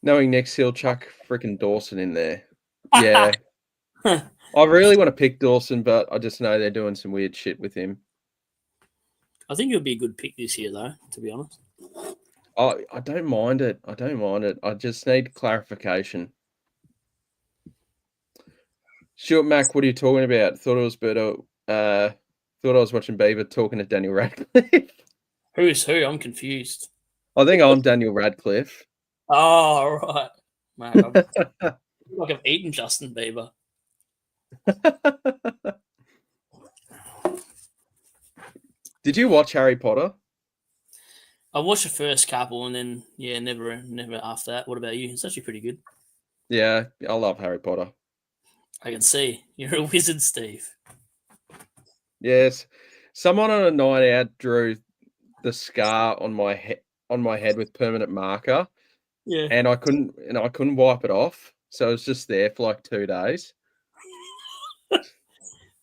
Knowing next he'll chuck freaking Dawson in there. Yeah. I really want to pick Dawson, but I just know they're doing some weird shit with him. I think it would be a good pick this year, though, to be honest. I don't mind it. I just need clarification. Stuart Mac, what are you talking about? Thought it was Berto. Thought I was watching Beaver talking to Daniel Radcliffe. Who is who? I'm confused. I think I'm Daniel Radcliffe. Oh, right. Mate, I've eaten Justin Bieber. Did you watch Harry Potter? I watched the first couple and then, never after that. What about you? It's actually pretty good. Yeah, I love Harry Potter. I can see. You're a wizard, Steve. Yes. Someone on a night out drew the scar on my head with permanent marker. Yeah. And I couldn't wipe it off. So it was just there for like 2 days.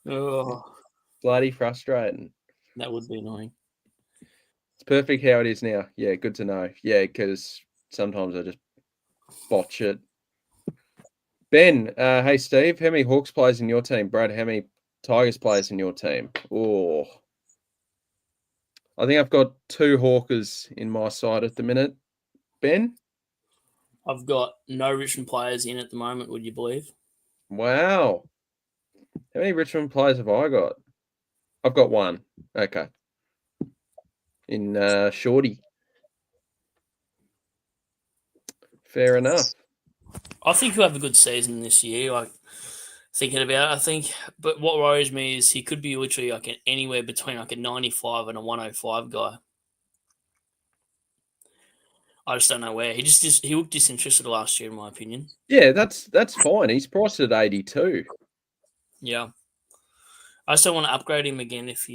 Oh. Bloody frustrating. That would be annoying. It's perfect how it is now. Yeah, good to know. Yeah, because sometimes I just botch it. Ben, hey Steve, how many Hawks players in your team? Brad, how many Tigers players in your team? Oh, I think I've got 2 Hawkers in my side at the minute. Ben? I've got no Richmond players in at the moment, would you believe? Wow. How many Richmond players have I got? I've got 1. Okay. In Shorty. Fair enough. I think he'll have a good season this year. Like thinking about it, I think. But what worries me is he could be literally like anywhere between like a 95 and a 105 guy. I just don't know where. He looked disinterested last year, in my opinion. Yeah, that's fine. He's priced at 82. Yeah. I just don't want to upgrade him again if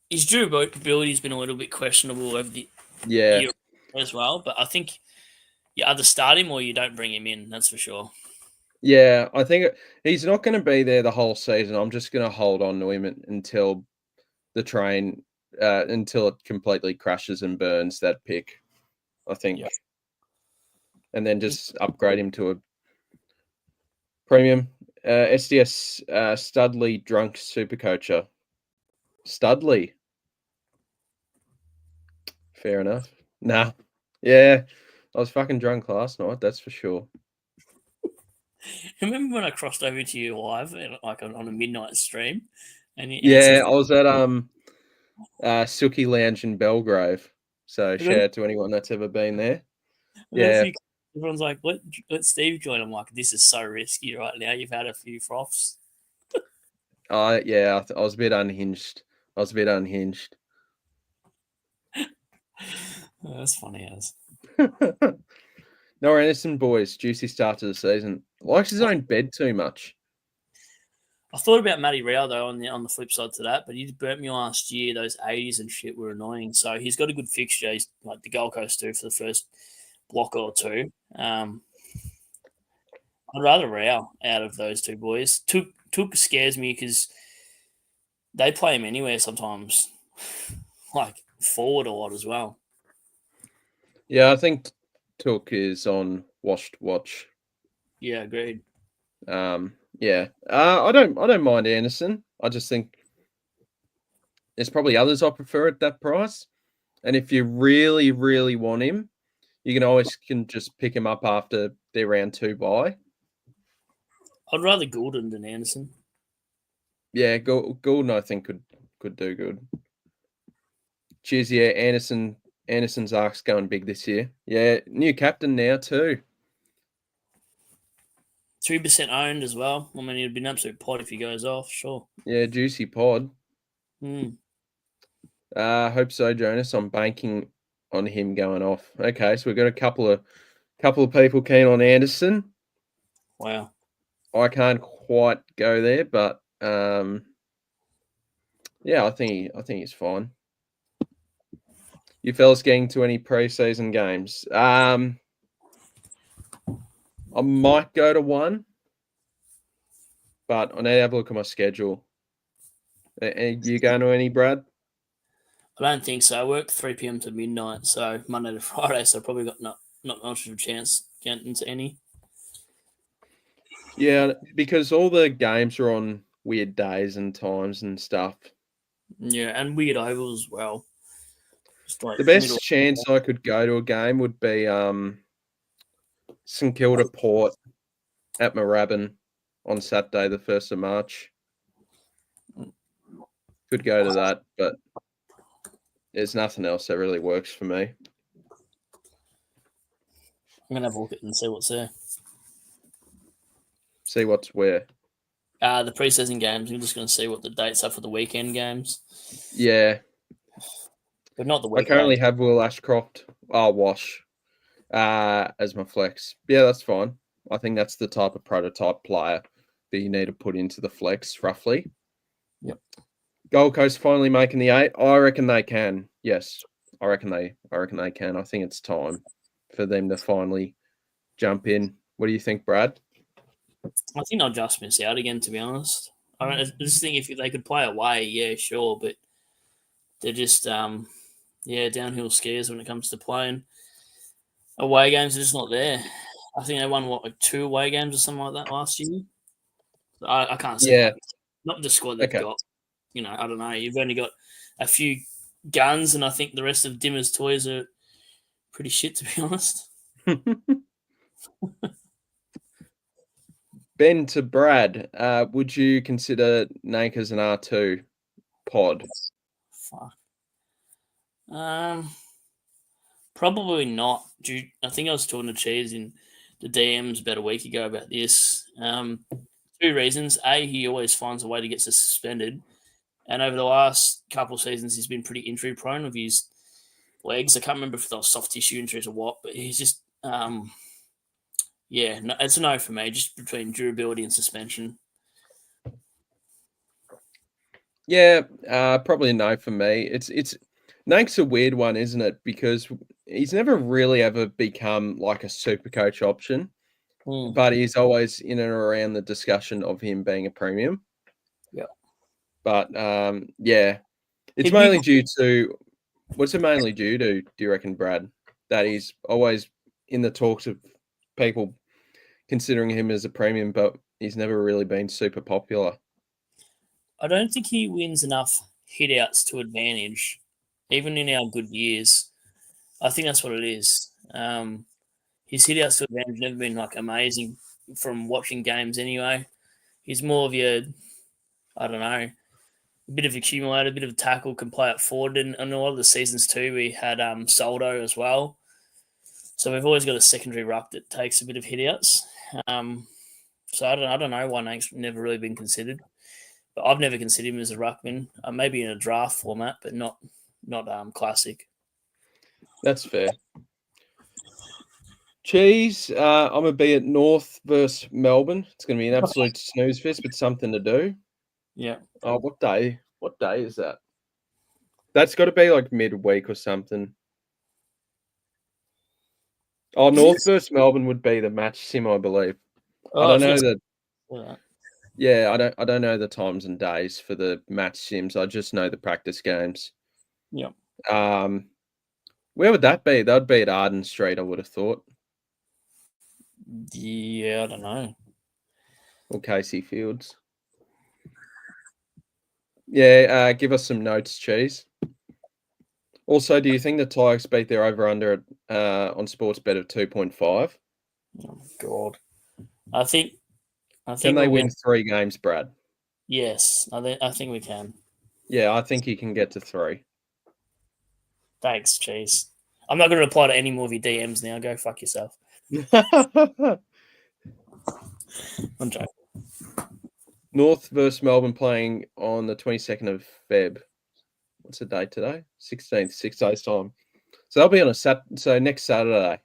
his durability's been a little bit questionable over the year as well. But I think you either start him or you don't bring him in. That's for sure. Yeah, I think he's not going to be there the whole season. I'm just going to hold on to him until the train, until it completely crashes and burns that pick, I think. Yeah. And then just upgrade him to a premium. SDS Studley drunk supercoacher. Studley. Fair enough. Nah. Yeah. I was fucking drunk last night, that's for sure. Remember when I crossed over to you live, like on a midnight stream, and Yeah, I was at Silky Lounge in Belgrave. So shout then out to anyone that's ever been there. and then a Yeah. few, everyone's like, let Steve join. I'm like, this is so risky right now. You've had a few froths. I was a bit unhinged. Oh, that's funny as. Noah Anderson, boys, juicy start to the season. Likes his own bed too much. I thought about Matty Rao though on the flip side to that, but he burnt me last year. Those 80s and shit were annoying. So he's got a good fixture. He's like the Gold Coast too for the first block or two. I'd rather Rao out of those two boys. Took scares me because they play him anywhere sometimes, like forward a lot as well. Yeah, I think Took is on washed watch. Yeah, agreed. Yeah. I don't mind Anderson. I just think there's probably others I prefer at that price. And if you really, really want him, you can just pick him up after their round 2 bye. I'd rather Goulden than Anderson. Yeah, Gordon I think could do good. Cheers, yeah. Anderson's arc's going big this year. Yeah, new captain now too. 3% owned as well. I mean, it'd be an absolute pot if he goes off. Sure. Yeah, juicy pod. Hope so, Jonas. I'm banking on him going off. Okay, so we've got a couple of people keen on Anderson. Wow. I can't quite go there, but yeah, I think he's fine. You fellas getting to any preseason games? I might go to one, but I need to have a look at my schedule. You going to any, Brad? I don't think so. I work 3 p.m. to midnight, so Monday to Friday, so I probably got not much of a chance getting into any. Yeah, because all the games are on weird days and times and stuff. Yeah, and weird ovals as well. Just like The best chance I could go to a game would be St Kilda Port at Moorabbin on Saturday, the 1st of March. Could go to that, but there's nothing else that really works for me. I'm gonna have a look at it and see what's there. See what's where. The preseason games. I'm just gonna see what the dates are for the weekend games. Yeah. But not the I weekdays. currently have Will Ashcroft, Wash, as my flex. Yeah, that's fine. I think that's the type of prototype player that you need to put into the flex, roughly. Yep. Gold Coast finally making the 8. I reckon they can. Yes, I reckon they can. I think it's time for them to finally jump in. What do you think, Brad? I think they'll just miss out again, to be honest. I just think if they could play away, yeah, sure, but they're just downhill skiers when it comes to playing. Away games are just not there. I think they won like 2 away games or something like that last year. I can't see Yeah. not the squad they've Okay. got. I don't know. You've only got a few guns, and I think the rest of Dimmer's toys are pretty shit, to be honest. Ben to Brad, would you consider Nake as an R2 pod? Fuck. Probably not. I think I was talking to Cheese in the DMs about a week ago about this. 2 reasons. A, he always finds a way to get suspended. And over the last couple of seasons, he's been pretty injury prone with his legs. I can't remember if they were soft tissue injuries or what, but he's just, no, it's a no for me, just between durability and suspension. Yeah, probably a no for me. It's Nake's a weird one, isn't it? Because he's never really ever become like a super coach option, but he's always in and around the discussion of him being a premium. Yeah. But yeah, it's mainly due to what's it mainly due to? Do you reckon, Brad? That he's always in the talks of people considering him as a premium, but he's never really been super popular. I don't think he wins enough hit-outs to advantage, even in our good years. I think that's what it is. His hit-outs to advantage never been like amazing. from watching games anyway. He's more of your, I don't know, a bit of accumulator, a bit of a tackle, can play up forward. And a lot of the seasons too, we had Soldo as well. So we've always got a secondary ruck that takes a bit of hit outs. So I don't know why Nank's never really been considered. But I've never considered him as a ruckman. Maybe in a draft format, but not classic. That's fair. Cheese, I'm going to be at North versus Melbourne. It's going to be an absolute snooze fest, but something to do. Yeah. Oh, what day? What day is that? That's got to be like midweek or something. Oh, North versus Melbourne would be the match sim, I believe. I don't know that. Yeah, I don't know the times and days for the match sims. I just know the practice games. Yeah. Where would that be? That would be at Arden Street, I would have thought. Yeah, I don't know. Or Casey Fields. Yeah, give us some notes, Cheese. Also, do you think the Tigers beat their over-under on Sportsbet of 2.5? Oh, God. I think Can they win 3 games, Brad? Yes, I think we can. Yeah, I think you can get to 3. Thanks, Cheese. I'm not going to reply to any more of your DMs now. Go fuck yourself. I'm joking. North versus Melbourne playing on the 22nd of Feb. What's the date today? 16th, 6 days' time. So they'll be on so next Saturday.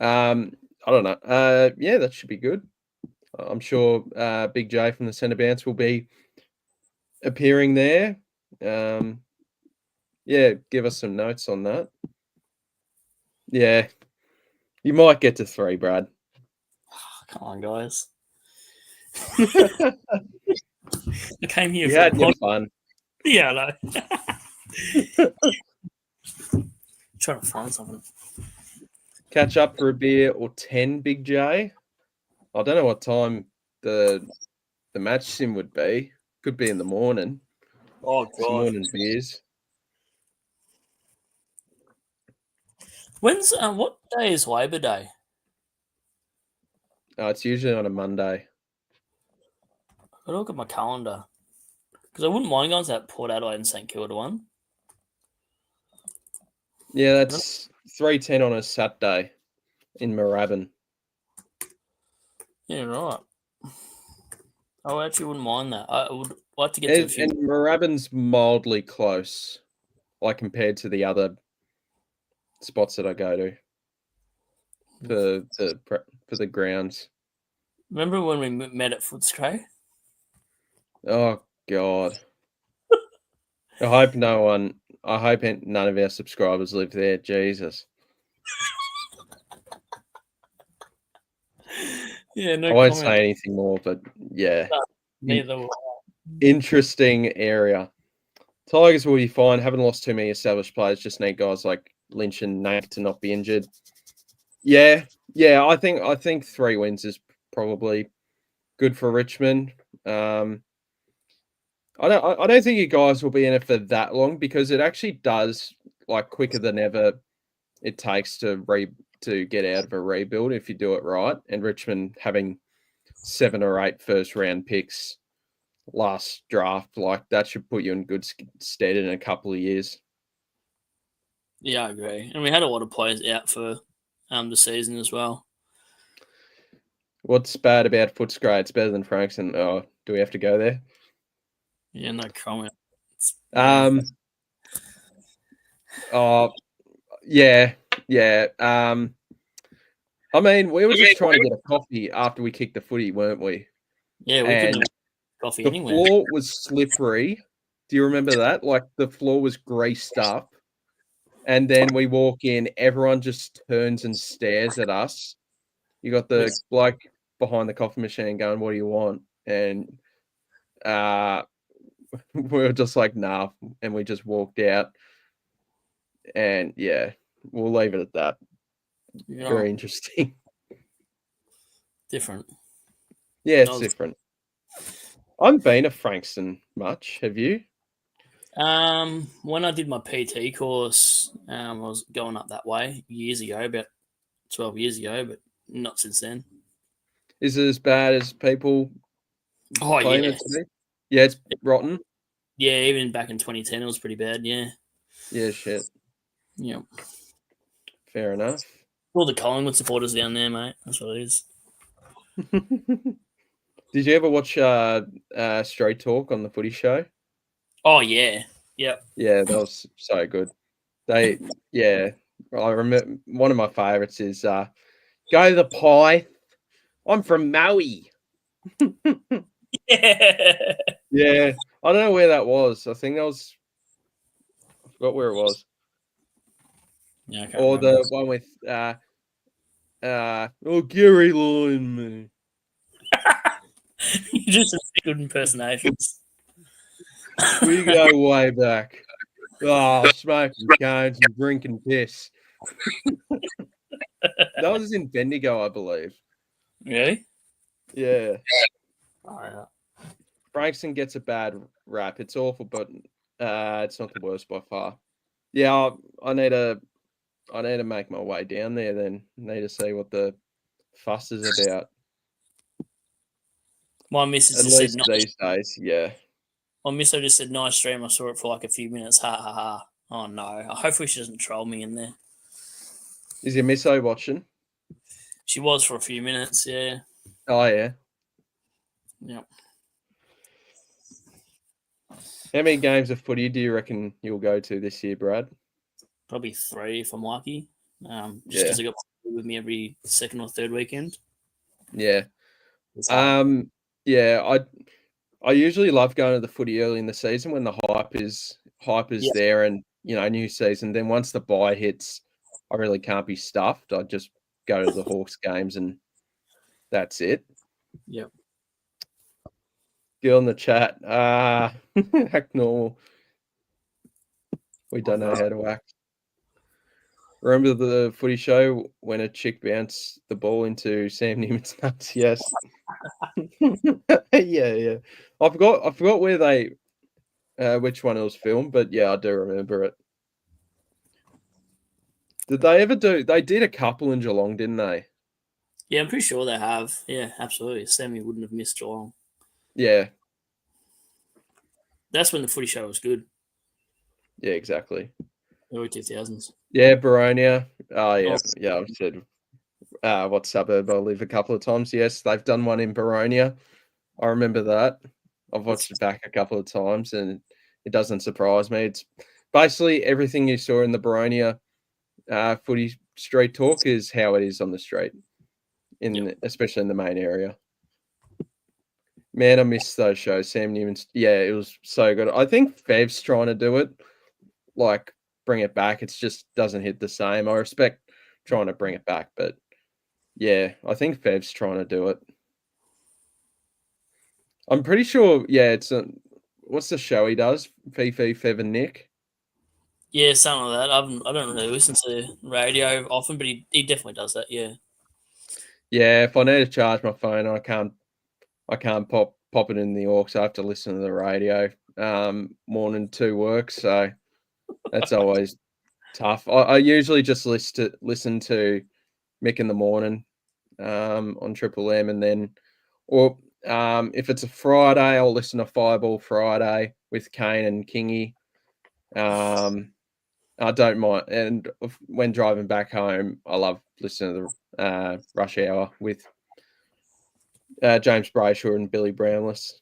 I don't know. Yeah, that should be good. I'm sure Big J from the Centre Bounce will be appearing there. Yeah, give us some notes on that. Yeah, you might get to 3, Brad. Come on, guys. I came here You for had your fun. Yeah, I know. Trying to find something. Catch up for a beer or 10, Big J. I don't know what time the match sim would be. Could be in the morning. Oh, God. Some morning beers. When's what day is Labor Day? It's usually on a Monday. I've got to look at my calendar. Because I wouldn't mind going to that Port Adelaide and St Kilda one. Yeah, that's 3:10 on a Saturday in Moorabbin. Yeah, right. I actually wouldn't mind that. I would like to get to a few. And Moorabbin's mildly close, like compared to the other spots that I go to for the grounds. Remember when we met at Footscray? Oh God! I hope none of our subscribers live there. Jesus. Yeah, no. I won't say anything more, but yeah. No, neither will I. Interesting area. Tigers will be fine. Haven't lost too many established players. Just need guys like Lynch and Nate to not be injured. Yeah. I think 3 wins is probably good for Richmond. I don't think you guys will be in it for that long because it actually does like quicker than ever it takes to get out of a rebuild if you do it right. And Richmond having 7 or 8 first round picks last draft, like that should put you in good stead in a couple of years. Yeah, I agree. And we had a lot of players out for the season as well. What's bad about Footscray? It's better than Frankston. Oh, do we have to go there? Yeah, no comment. Oh, yeah. I mean, we were just trying to get a coffee after we kicked the footy, weren't we? Yeah, we couldn't have coffee anywhere. The floor was slippery. Do you remember that? Like the floor was greased up. And then we walk in, everyone just turns and stares at us. You got the bloke behind the coffee machine going, "What do you want?" And we were just like, "Nah," and we just walked out. And yeah, we'll leave it at that. Yeah. Very interesting. Different. Yeah, it's different. I haven't been to Frankston much. Have you? When I did my PT course, I was going up that way years ago, about 12 years ago, but not since then. Is it as bad as people claim it to be? Yeah, it's rotten. Yeah, even back in 2010, it was pretty bad. Yeah. Yeah, shit. Yeah. Fair enough. All the Collingwood supporters down there, mate. That's what it is. Did you ever watch Straight Talk on the Footy Show? Oh, yeah. Yep. Yeah, that was so good. I remember one of my favourites is Go the Pie. I'm from Maui. Yeah. Yeah, I don't know where that was. I think that was. I forgot where it was. Yeah, I can't Or remember. the one with Gary Lineman. You do some good impersonations. We go way back. Oh, smoking cones and drinking piss. That was in Bendigo, I believe. Really? Yeah. Oh, yeah. Frankston gets a bad rap. It's awful, but it's not the worst by far. Yeah, I need to make my way down there then. Need to see what the fuss is about. My missus At just said, least nice. these days, yeah. My missus just said, nice stream. I saw it for like a few minutes. Ha ha ha. Oh, no. Hopefully she doesn't troll me in there. Is your misso watching? She was for a few minutes, yeah. Oh, yeah. Yep. How many games of footy do you reckon you'll go to this year, Brad? Probably 3 if I'm lucky. Just Yeah. because I got with me every second or third weekend. Yeah. It's hard. Yeah, I usually love going to the footy early in the season when the hype is Yeah. there and new season. Then once the bye hits, I really can't be stuffed. I just go to the Hawks games and that's it. Yep. Girl in the chat. Act normal. We don't know how to act. Remember the footy show when a chick bounced the ball into Sam Newman's nuts? Yes. Yeah. I forgot where they which one it was filmed, but yeah, I do remember it. Did they ever do? They did a couple in Geelong, didn't they? Yeah, I'm pretty sure they have. Yeah, absolutely. Sammy wouldn't have missed Geelong. Yeah. That's when the footy show was good. Yeah, exactly. Early 2000s. Yeah, Baronia. Oh, yeah. Yeah, I've said what suburb I live a couple of times. Yes, they've done one in Baronia. I remember that. I've watched it back a couple of times and it doesn't surprise me. It's basically everything you saw in the Baronia footy street talk is how it is on the street, especially in the main area. Man, I miss those shows. Sam Newman's, yeah, it was so good. I think Fev's trying to do it, like bring it back. It just doesn't hit the same. I respect trying to bring it back, but yeah, I think Fev's trying to do it. I'm pretty sure, yeah, it's what's the show he does? Fifi, Fev, and Nick. Yeah, something like that. I don't really listen to radio often, but he definitely does that. Yeah. Yeah, if I need to charge my phone, I can't pop it in the aux. I have to listen to the radio morning to work, so that's always tough. I usually just listen to Mick in the morning on Triple M, and then if it's a Friday, I'll listen to Fireball Friday with Kane and Kingy. I don't mind, and when driving back home, I love listening to the Rush Hour with James Brayshaw and Billy Brownless.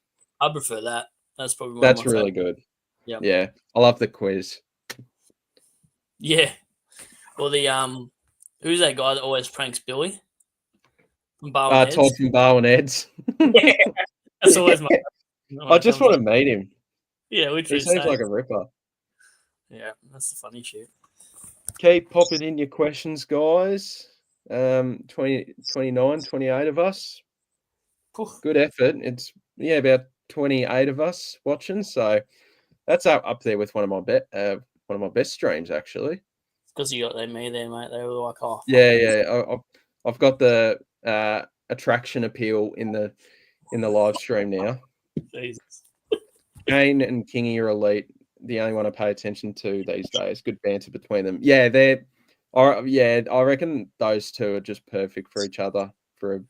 I prefer that. That's probably That's really good. Yep. Yeah, I love the quiz. Yeah. Well, who's that guy that always pranks Billy? From Barwon Heads? Todd from Barwon Heads. Yeah, that's always my. I just want to meet him. Yeah, literally. He seems like a ripper. Yeah, that's the funny shit. Keep popping in your questions, guys. 20, 29, 28 of us. Good effort. It's about 28 of us watching, so that's up there with one of my best streams actually. Because you got me there, mate. They were like, oh. Yeah. I've got the attraction appeal in the live stream now. Jesus. Kane and Kingy are elite. The only one I pay attention to these days. Good banter between them. Yeah, they're I reckon those two are just perfect for each other for a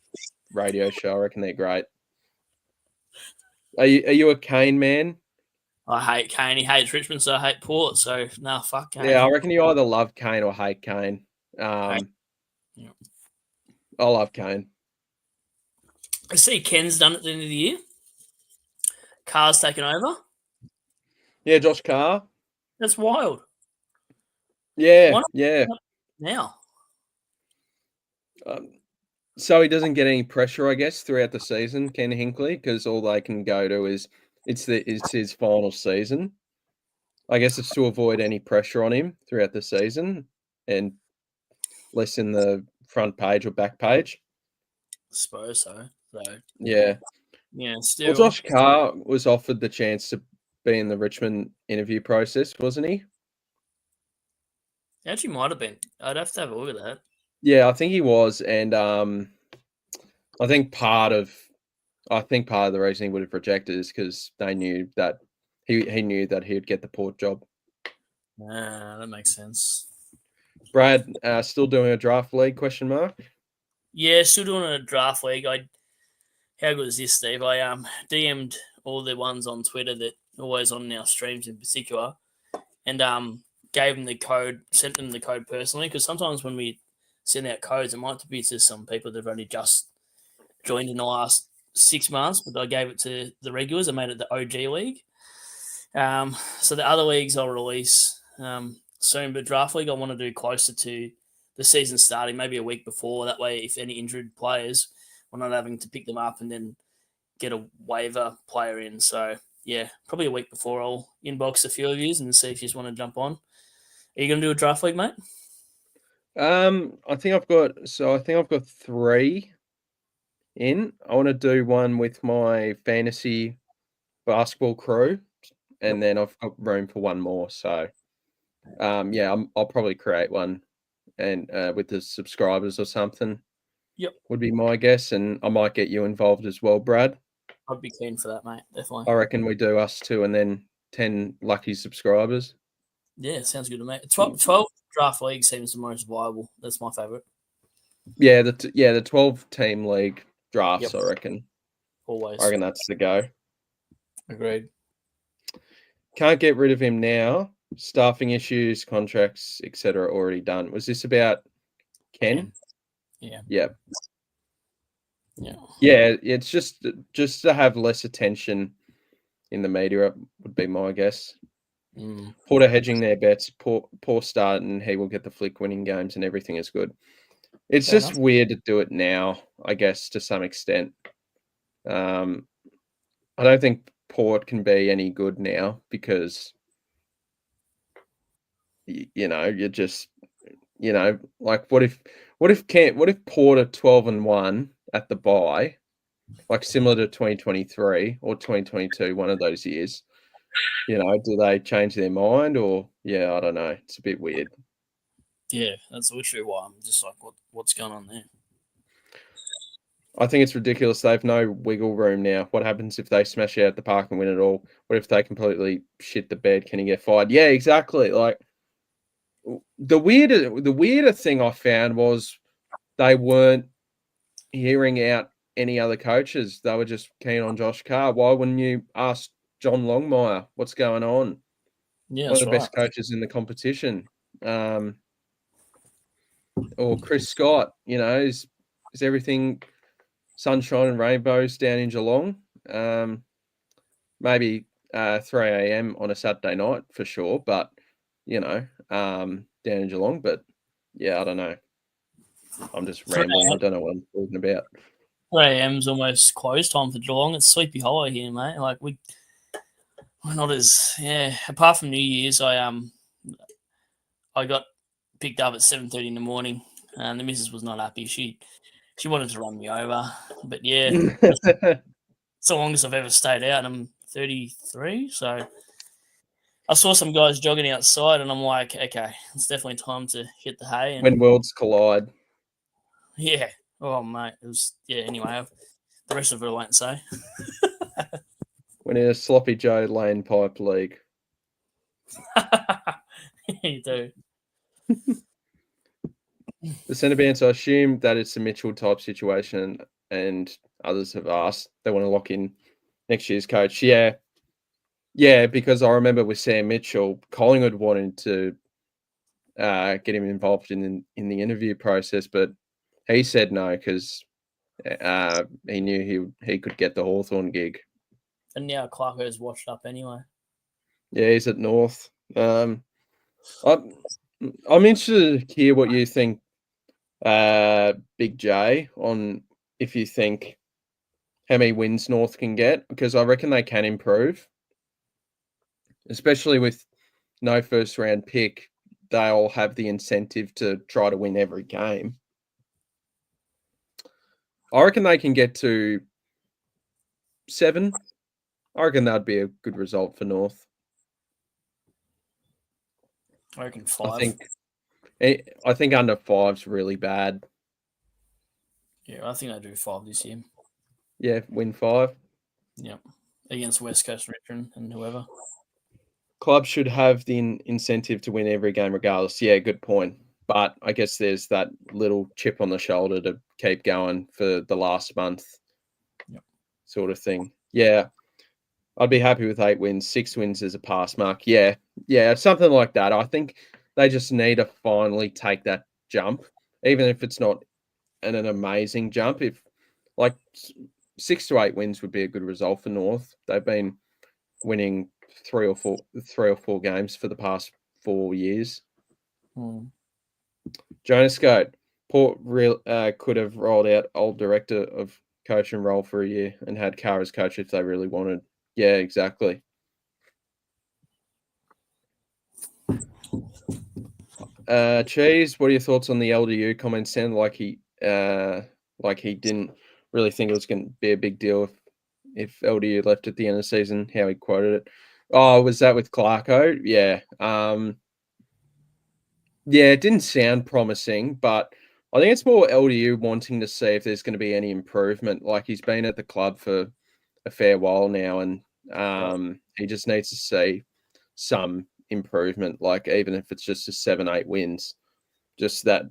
radio show. I reckon they're great. Are you a Kane man? I hate Kane. He hates Richmond, so I hate Port. So, nah, fuck Kane. Yeah, I reckon you either love Kane or hate Kane. Yeah. I love Kane. I see Ken's done at the end of the year. Carr's taken over. Yeah, Josh Carr. That's wild. Yeah, Why not yeah. now? So he doesn't get any pressure, I guess, throughout the season, Ken Hinkley, because all they can go to is it's his final season. I guess it's to avoid any pressure on him throughout the season and less in the front page or back page. I suppose so. Yeah. Yeah, Well, still. Josh Carr was offered the chance to be in the Richmond interview process, wasn't he? Actually, might have been. I'd have to have a look at that. Yeah, I think he was, and I think part of the reason he would have rejected is because they knew that he knew that he'd get the Port job. That makes sense. Brad, still doing a draft league? Question mark. Yeah, still doing a draft league. How good is this, Steve? I DM'd all the ones on Twitter that are always on our streams in particular, and gave them the code, sent them the code personally, because sometimes when we send out codes, it might be to some people that have only just joined in the last 6 months, but I gave it to the regulars. I made it the OG league. So the other leagues I'll release soon, but draft league I want to do closer to the season starting, maybe a week before. That way, if any injured players, we're not having to pick them up and then get a waiver player in. So yeah, probably a week before I'll inbox a few of you and see if you just want to jump on. Are you going to do a draft league, mate? I think I've got 3 in. I want to do one with my fantasy basketball crew, and then I've got room for one more. So, yeah, I'll probably create one, and with the subscribers or something. Yep. Would be my guess, and I might get you involved as well, Brad. I'd be keen for that, mate. Definitely. I reckon we do us 2 and then 10 lucky subscribers. Yeah, sounds good to me. 12 draft league seems the most viable. That's my favourite. Yeah, the 12 team league drafts. Yep. I reckon. Always. I reckon that's the go. Agreed. Can't get rid of him now. Staffing issues, contracts, etc. already done. Was this about Ken? Yeah. Yep. Yeah. Yeah, it's just to have less attention in the media would be my guess. Porter hedging their bets, poor start, and he will get the flick winning games, and everything is good. It's Fair just enough. weird to do it now, I guess, to some extent. I don't think Port can be any good now because you're just like what if Port are 12-1 at the bye, like similar to 2023 or 2022, one of those years. Do they change their mind or I don't know. It's a bit weird. Yeah, that's literally why I'm just like, what's going on there? I think it's ridiculous. They've no wiggle room now. What happens if they smash out the park and win it all? What if they completely shit the bed? Can he get fired? Yeah, exactly. Like the weirder thing I found was they weren't hearing out any other coaches. They were just keen on Josh Carr. Why wouldn't you ask John Longmire what's going on? Yeah, One of that's the right. best coaches in the competition. Or Chris Scott, is everything sunshine and rainbows down in Geelong? Maybe 3 a.m. on a Saturday night for sure, but down in Geelong. But yeah, I don't know. I'm just 3 rambling. I a.m. don't know what I'm talking about. 3 a.m. is almost close time for Geelong. It's Sleepy Hollow here, mate. Like we're not as Apart from New Year's, I got picked up at 7:30 in the morning, and the missus was not happy. She wanted to run me over, but yeah, it's the longest I've ever stayed out. I'm 33, so I saw some guys jogging outside, and I'm like, okay, it's definitely time to hit the hay. And When worlds collide. yeah, oh mate, it was Anyway, the rest of it I won't say. When in a sloppy Joe Lane pipe league. You do. The centre bounce, I assume that it's a Mitchell type situation, and others have asked they want to lock in next year's coach. Yeah, because I remember with Sam Mitchell, Collingwood wanted to get him involved in the interview process, but he said no because he knew he could get the Hawthorn gig. And now Clarko's washed up anyway. Yeah, he's at North. I'm interested to hear what you think, Big J, on if you think how many wins North can get, because I reckon they can improve, especially with no first round pick. They'll have the incentive to try to win every game. I reckon they can get to 7. I reckon that'd be a good result for North. I reckon 5. I think under 5's really bad. Yeah, I think they do 5 this year. Yeah, win 5. Yep. Against West Coast Richmond and whoever. Clubs should have the incentive to win every game regardless. Yeah, good point. But I guess there's that little chip on the shoulder to keep going for the last month, sort of thing. Yeah, I'd be happy with 8 wins. 6 wins is a pass mark. Yeah, something like that. I think they just need to finally take that jump, even if it's not an amazing jump. If like 6 to 8 wins would be a good result for North. They've been winning 3 or 4 games for the past 4 years. Jonas Goat, Port could have rolled out old director of coach and role for a year and had Carr as coach if they really wanted. Yeah, exactly. Cheese, what are your thoughts on the LDU comments? Sound like he didn't really think it was going to be a big deal if LDU left at the end of the season, how he quoted it. Oh, was that with Clarko? Yeah. Yeah, it didn't sound promising, but I think it's more LDU wanting to see if there's going to be any improvement. Like, he's been at the club for a fair while now, and he just needs to see some improvement. Like, even if it's just a 7-8 wins, just that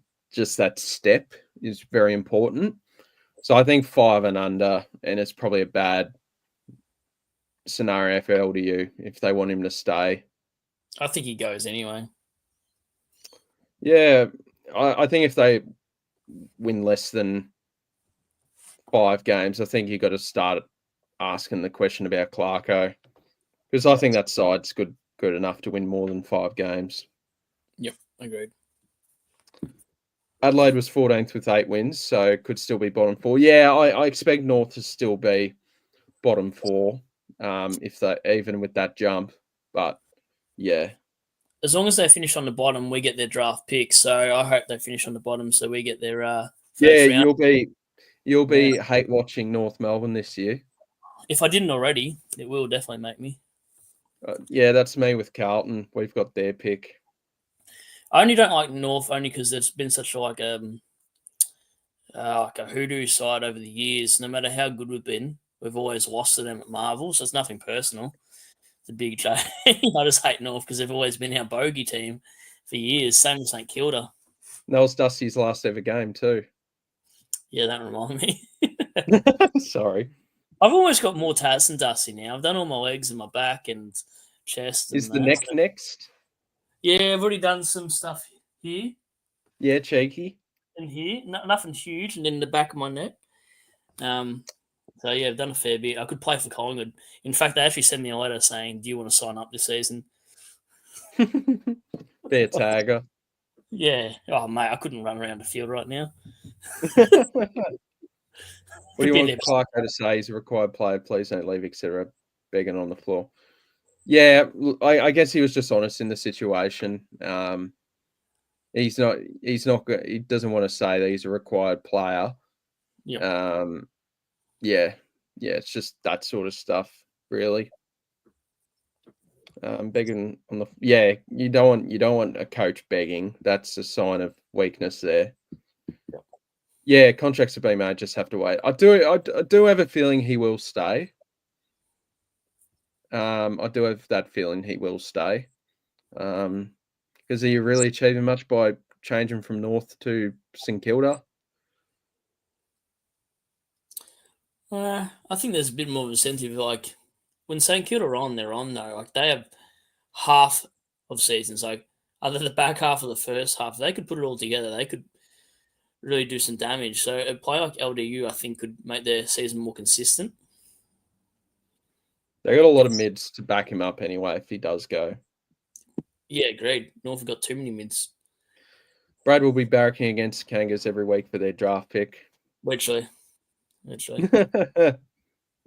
step is very important. So I think 5 and under, and it's probably a bad scenario for LDU if they want him to stay. I think he goes anyway. Yeah, I think if they win less than 5 games, I think you've got to start asking the question about Clarko, because I think that side's good enough to win more than 5 games. Yep, agreed. Adelaide was 14th with 8 wins, so could still be bottom 4. Yeah, I expect North to still be bottom 4, if they even with that jump. But yeah, as long as they finish on the bottom, we get their draft pick. So I hope they finish on the bottom, so we get their first round. You'll be hate watching North Melbourne this year. If I didn't already, it will definitely make me. Yeah, that's me with Carlton. We've got their pick. I only don't like North only because there's been such like a hoodoo side over the years. No matter how good we've been, we've always lost to them at Marvel. So it's nothing personal. It's a big J. I just hate North because they've always been our bogey team for years. Same as St Kilda. That was Dusty's last ever game too. Yeah, that reminds me. Sorry. I've almost got more tats than Dusty now. I've done all my legs and my back and chest. Is the neck next? Yeah, I've already done some stuff here. Yeah, cheeky. And here, nothing huge, and then the back of my neck. So yeah, I've done a fair bit. I could play for Collingwood. In fact, they actually sent me a letter saying, "Do you want to sign up this season?" Be a tagger. Yeah. Oh mate, I couldn't run around the field right now. What do you want Clarko to say? He's a required player. Please don't leave, etc. Begging on the floor. Yeah, I guess he was just honest in the situation. He's not. He doesn't want to say that he's a required player. Yeah. Yeah. It's just that sort of stuff, really. Begging on the. Yeah, you don't want a coach begging. That's a sign of weakness there. Yeah, contracts have been made. Just have to wait. I do have a feeling he will stay. I do have that feeling he will stay. Because are you really achieving much by change him from North to St Kilda? I think there's a bit more of incentive. Like when St Kilda are on, they're on though. Like they have half of seasons. Like other than the back half of the first half, they could put it all together. They could really do some damage. So a player like LDU, I think, could make their season more consistent. They got a lot of mids to back him up anyway if he does go. Yeah, agreed. North have got too many mids. Brad will be barracking against Kangas every week for their draft pick. Literally.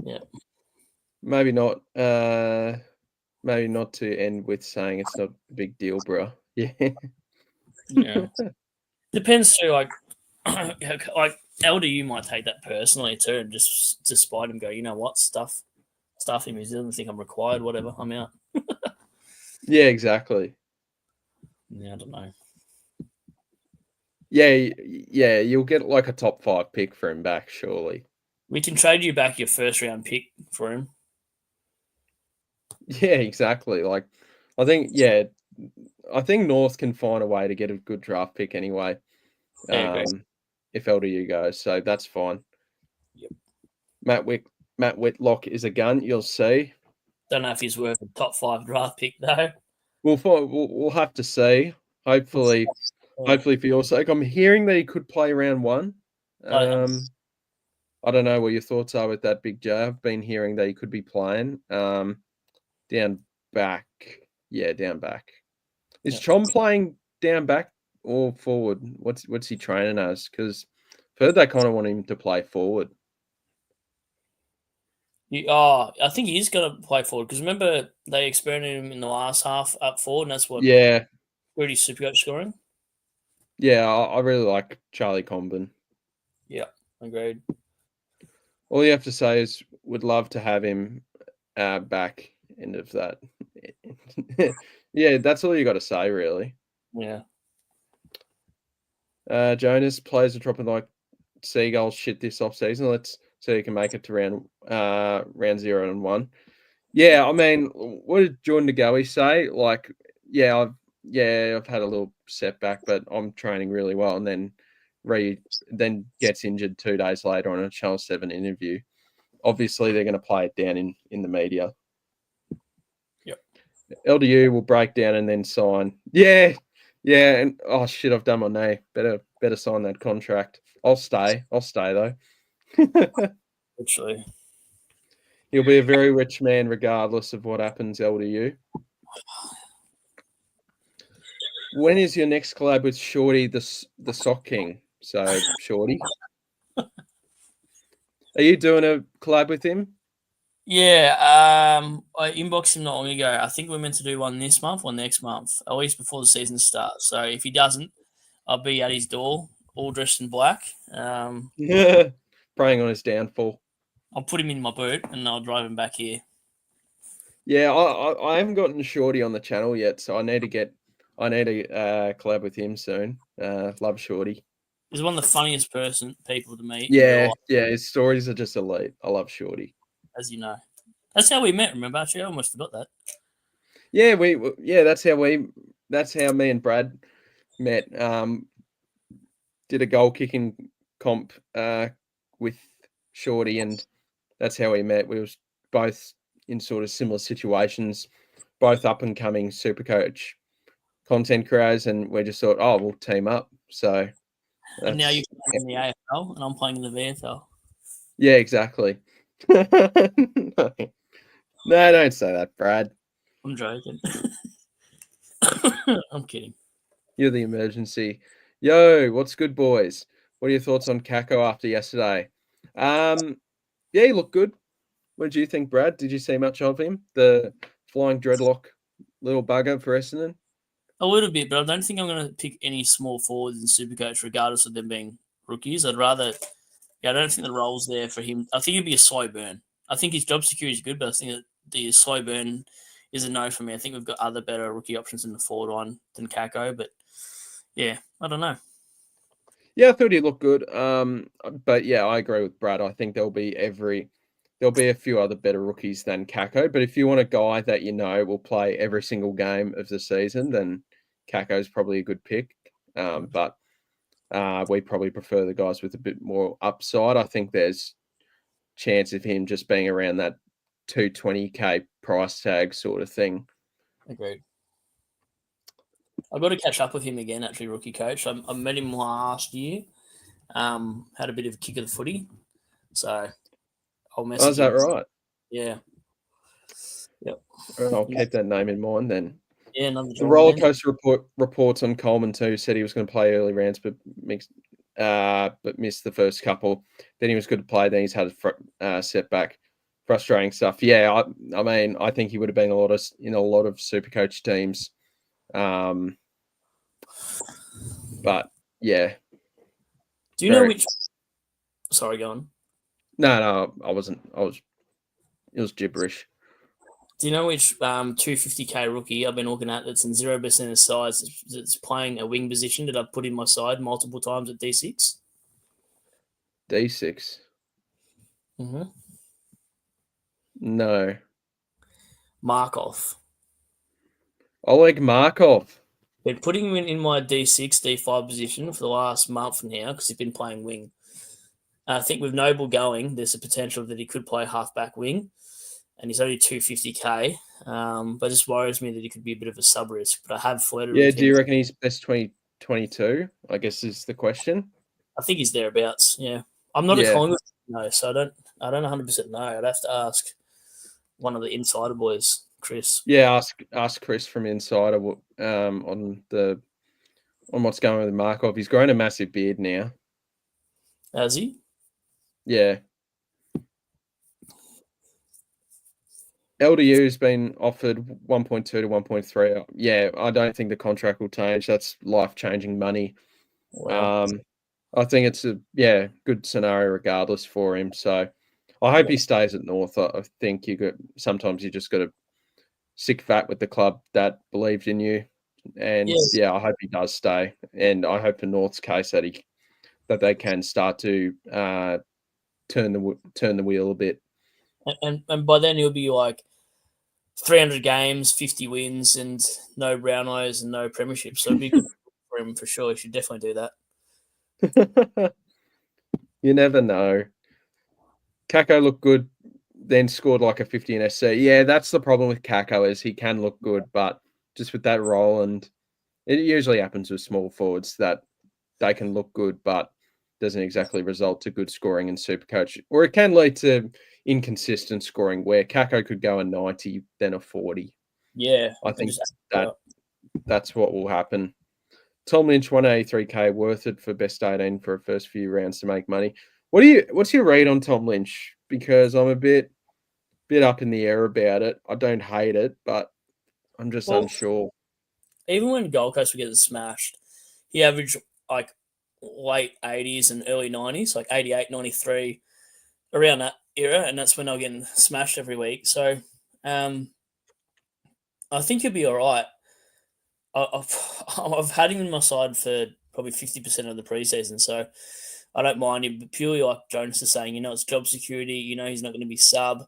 Yeah. Maybe not. Maybe not to end with saying it's not a big deal, bro. Yeah. Yeah. Depends too. Like LDU might take that personally too, and just despite him go, you know what, stuff him. He doesn't think I'm required. Whatever, I'm out. Yeah, exactly. Yeah, I don't know. Yeah, you'll get like a top 5 pick for him back, surely. We can trade you back your first round pick for him. Yeah, exactly. Like, I think North can find a way to get a good draft pick anyway. Yeah, if LDU goes, so that's fine. Yep. Matt Whitlock is a gun. You'll see. Don't know if he's worth a top 5 draft pick though. We'll have to see. Hopefully for your sake. I'm hearing that he could play round 1. I don't know what your thoughts are with that, Big J. I've been hearing that he could be playing down back. Yeah, down back. Is Chom playing down back or forward? What's he training as? Because I've heard they kind of want him to play forward. I think he's going to play forward because remember they experimented him in the last half up forward, and that's what really SuperCoach scoring. Yeah, I really like Charlie Comben. Yeah, agreed. All you have to say is would love to have him back. End of that. Yeah, that's all you got to say, really. Yeah. Jonas players are dropping like seagulls shit this off season. Let's see who can make it to round 0 and 1. Yeah, I mean, what did Jordan DeGoey say? Like, I've had a little setback, but I'm training really well, and then gets injured 2 days later on a Channel 7 interview. Obviously, they're going to play it down in the media. Yep. LDU will break down and then sign. Yeah, and oh shit, I've done my knee. Better sign that contract. I'll stay though. Actually, he'll be a very rich man regardless of what happens. LDU. When is your next collab with Shorty, the Sock King? So Shorty, are you doing a collab with him? Yeah, I inboxed him not long ago. I think we're meant to do one this month or next month, at least before the season starts. So if he doesn't, I'll be at his door, all dressed in black. Praying on his downfall. I'll put him in my boot and I'll drive him back here. Yeah, I haven't gotten Shorty on the channel yet, so I need to collab with him soon. Love Shorty. He's one of the funniest people to meet. Yeah, his stories are just elite. I love Shorty. As you know. That's how we met, remember? Actually, I almost forgot that. Yeah, that's how me and Brad met. Did a goal kicking comp with Shorty, and that's how we met. We was both in sort of similar situations, both up and coming SuperCoach content creators, and we just thought, oh, we'll team up. So and now you're playing in the AFL and I'm playing in the VFL. Yeah, exactly. No, don't say that, Brad. I'm joking. I'm kidding. You're the emergency. Yo, what's good, boys? What are your thoughts on Kako after yesterday? Yeah, he looked good. What did you think, Brad? Did you see much of him? The flying dreadlock little bugger for Essendon? A little bit, but I don't think I'm going to pick any small forwards in SuperCoach, regardless of them being rookies. I'd rather... Yeah, I don't think the role's there for him. I think it'd be a slow burn. I think his job security is good, but I think that the slow burn is a no for me. I think we've got other better rookie options in the forward line than Kako, but yeah, I don't know. Yeah, I thought he looked good. But yeah, I agree with Brad. I think there'll be a few other better rookies than Kako. But if you want a guy that will play every single game of the season, then Kako's probably a good pick. But we probably prefer the guys with a bit more upside. I think there's chance of him just being around that 220K price tag sort of thing. Agreed. I've got to catch up with him again, actually, rookie coach. I met him last year. Had a bit of a kick of the footy. So I'll message Oh, is that him. right? Yeah. Yep. I'll keep that name in mind then. Yeah, another The Geelong roller man. coaster reports on Coleman too said he was going to play early rounds, but missed the first couple. Then he was good to play. Then he's had a setback, frustrating stuff. Yeah, I mean, I think he would have been in a lot of SuperCoach teams. But yeah. Do you know which? Sorry, go on. No, I wasn't. It was gibberish. Do you know which 250K rookie I've been looking at that's in 0% of size that's playing a wing position that I've put in my side multiple times at D6? D6. Mm-hmm. No. Markov. Oleg Markov. Been putting him in my D6, D5 position for the last month now because he's been playing wing. I think with Noble going, there's a potential that he could play halfback wing, and he's only 250K. But it just worries me that he could be a bit of a sub risk. But I have flirted Yeah, with him. do you reckon he's best 2022? I guess is the question. I think he's thereabouts. Yeah, I'm not a Yeah. Collingwood no, so I don't 100% know. I'd have to ask one of the insider boys, Chris. Yeah, ask Chris from Insider on what's going on with Markov. He's grown a massive beard now. Has he? Yeah. LDU's been offered 1.2 to 1.3. Yeah, I don't think the contract will change. That's life-changing money. Wow. I think it's a good scenario regardless for him. So I hope he stays at North. I think sometimes you just got to stick fat with the club that believed in you. And Yes. I hope he does stay. And I hope for North's case that they can start to turn the wheel a bit. And by then he'll be like 300 games, 50 wins, and no Brownlows and no premierships. So it'd be good for him for sure. He should definitely do that. You never know. Kako looked good, then scored like a 50 in SC. Yeah, that's the problem with Kako is he can look good, but just with that role, and it usually happens with small forwards that they can look good, but doesn't exactly result to good scoring in Supercoach. Or it can lead to inconsistent scoring where Kako could go a 90, then a 40. Yeah. I think that's what will happen. Tom Lynch, 183K, worth it for best 18 for a first few rounds to make money. What's your read on Tom Lynch? Because I'm a bit up in the air about it. I don't hate it, but I'm just unsure. Even when Gold Coast were getting smashed, he averaged like late 80s and early 90s, like 88, 93, around that era, and that's when they were getting smashed every week. So I think he'll be all right. I've had him in my side for probably 50% of the preseason, so I don't mind him. But purely like Jonas is saying, it's job security. He's not going to be sub,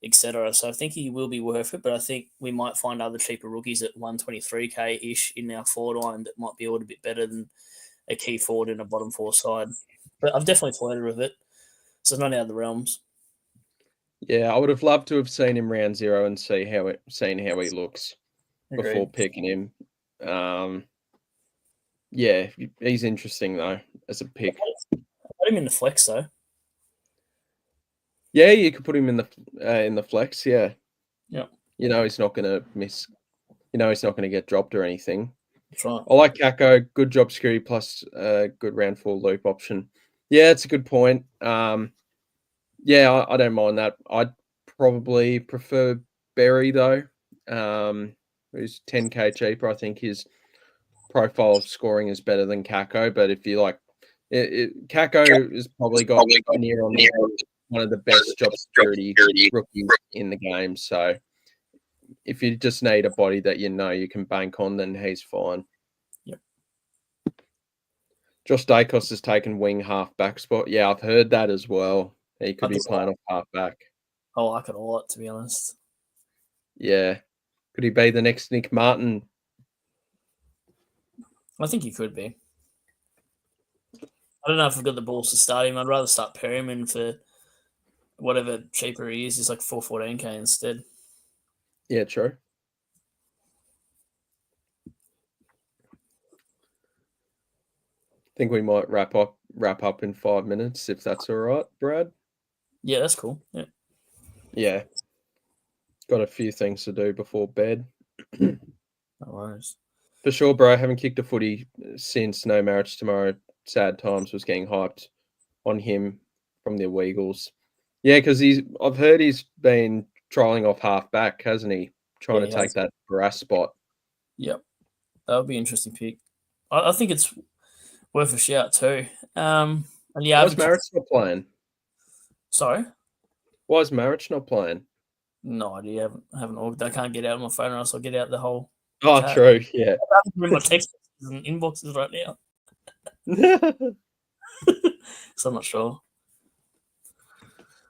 etc. So I think he will be worth it. But I think we might find other cheaper rookies at 123K ish in our forward line that might be a little bit better than a key forward in a bottom four side. But I've definitely flirted with it, so it's not out of the realms. Yeah, I would have loved to have seen him round 0 and seen how he looks before picking him. Yeah, he's interesting though as a pick. I put him in the flex though. Yeah, you could put him in the flex. Yeah, Yeah, he's not going to miss. He's not going to get dropped or anything. that's right. I like Kako. Good job security plus good round 4 loop option. Yeah, it's a good point. Yeah, I don't mind that. I'd probably prefer Berry though. Who's 10K cheaper. I think his profile of scoring is better than Kako. But if you like, Kako has probably got near on one of the best job security rookies in the game. So if you just need a body that you can bank on, then he's fine. Yep. Josh Dacos has taken wing halfback spot. Yeah, I've heard that as well. He could be playing off halfback. I like it a lot, to be honest. Yeah. Could he be the next Nick Martin? I think he could be. I don't know if I've got the balls to start him. I'd rather start Perryman for whatever cheaper he is. He's like 414k instead. Yeah, true. Think we might wrap up in 5 minutes if that's all right, Brad. Yeah, that's cool. Yeah. Yeah. Got a few things to do before bed. No worries. For sure, bro. Haven't kicked a footy since No Marriage Tomorrow. Sad times was getting hyped on him from the Weagles. Yeah, because I've heard he's been trialing off half back, hasn't he? Trying to take that brass spot. Yep. That would be an interesting pick. I think it's worth a shout too. And yeah, Why's Marriage not playing? Sorry? Why's Marriage not playing? No idea. I haven't ordered. I can't get out of my phone, or else I'll get out the whole. Oh, chat. true. Yeah. I'm in my text and inboxes right now, so I'm not sure.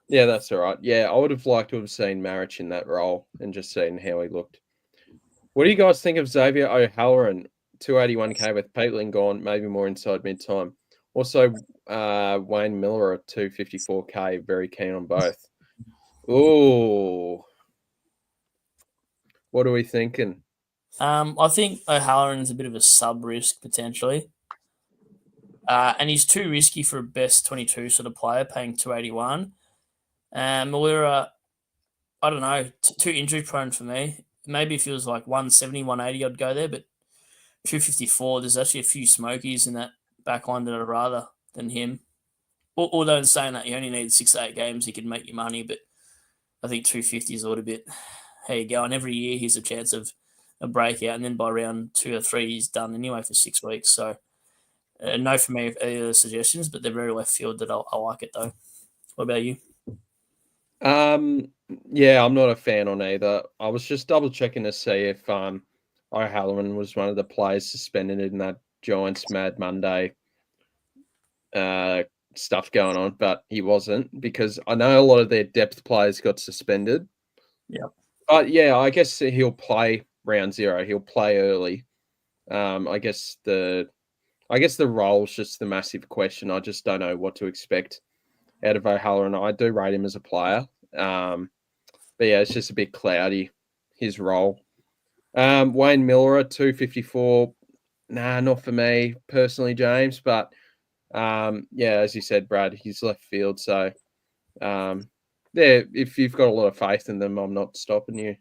Yeah, that's all right. Yeah, I would have liked to have seen Marich in that role and just seen how he looked. What do you guys think of Xavier O'Halloran? 281k with Paitling gone, maybe more inside mid-time. Also, Wayne Miller at 254k, very keen on both. Ooh. What are we thinking? I think O'Halloran's a bit of a sub-risk potentially. And he's too risky for a best 22 sort of player, paying 281. Malira, I don't know, too injury prone for me. Maybe if he was like 170, 180, I'd go there, but 254, there's actually a few smokies in that back line that I'd rather than him. Although in saying that, you only need 6 to 8 games, he could make you money, but I think 250 is a little bit, here you go. And every year he's a chance of a breakout, and then by round 2 or 3, he's done anyway for 6 weeks. So no for me, any of the suggestions, but they're very left field that I like it though. What about you? Yeah, I'm not a fan on either. I was just double checking to see if O'Halloran was one of the players suspended in that Giants Mad Monday stuff going on, but he wasn't, because I know a lot of their depth players got suspended. Yeah. But yeah, I guess he'll play round 0. He'll play early. I guess the role's just the massive question. I just don't know what to expect out of O'Halloran. I do rate him as a player. But yeah, it's just a bit cloudy, his role. Wayne Miller at 254. Nah, not for me personally, James. But yeah, as you said, Brad, he's left field. So yeah, if you've got a lot of faith in them, I'm not stopping you.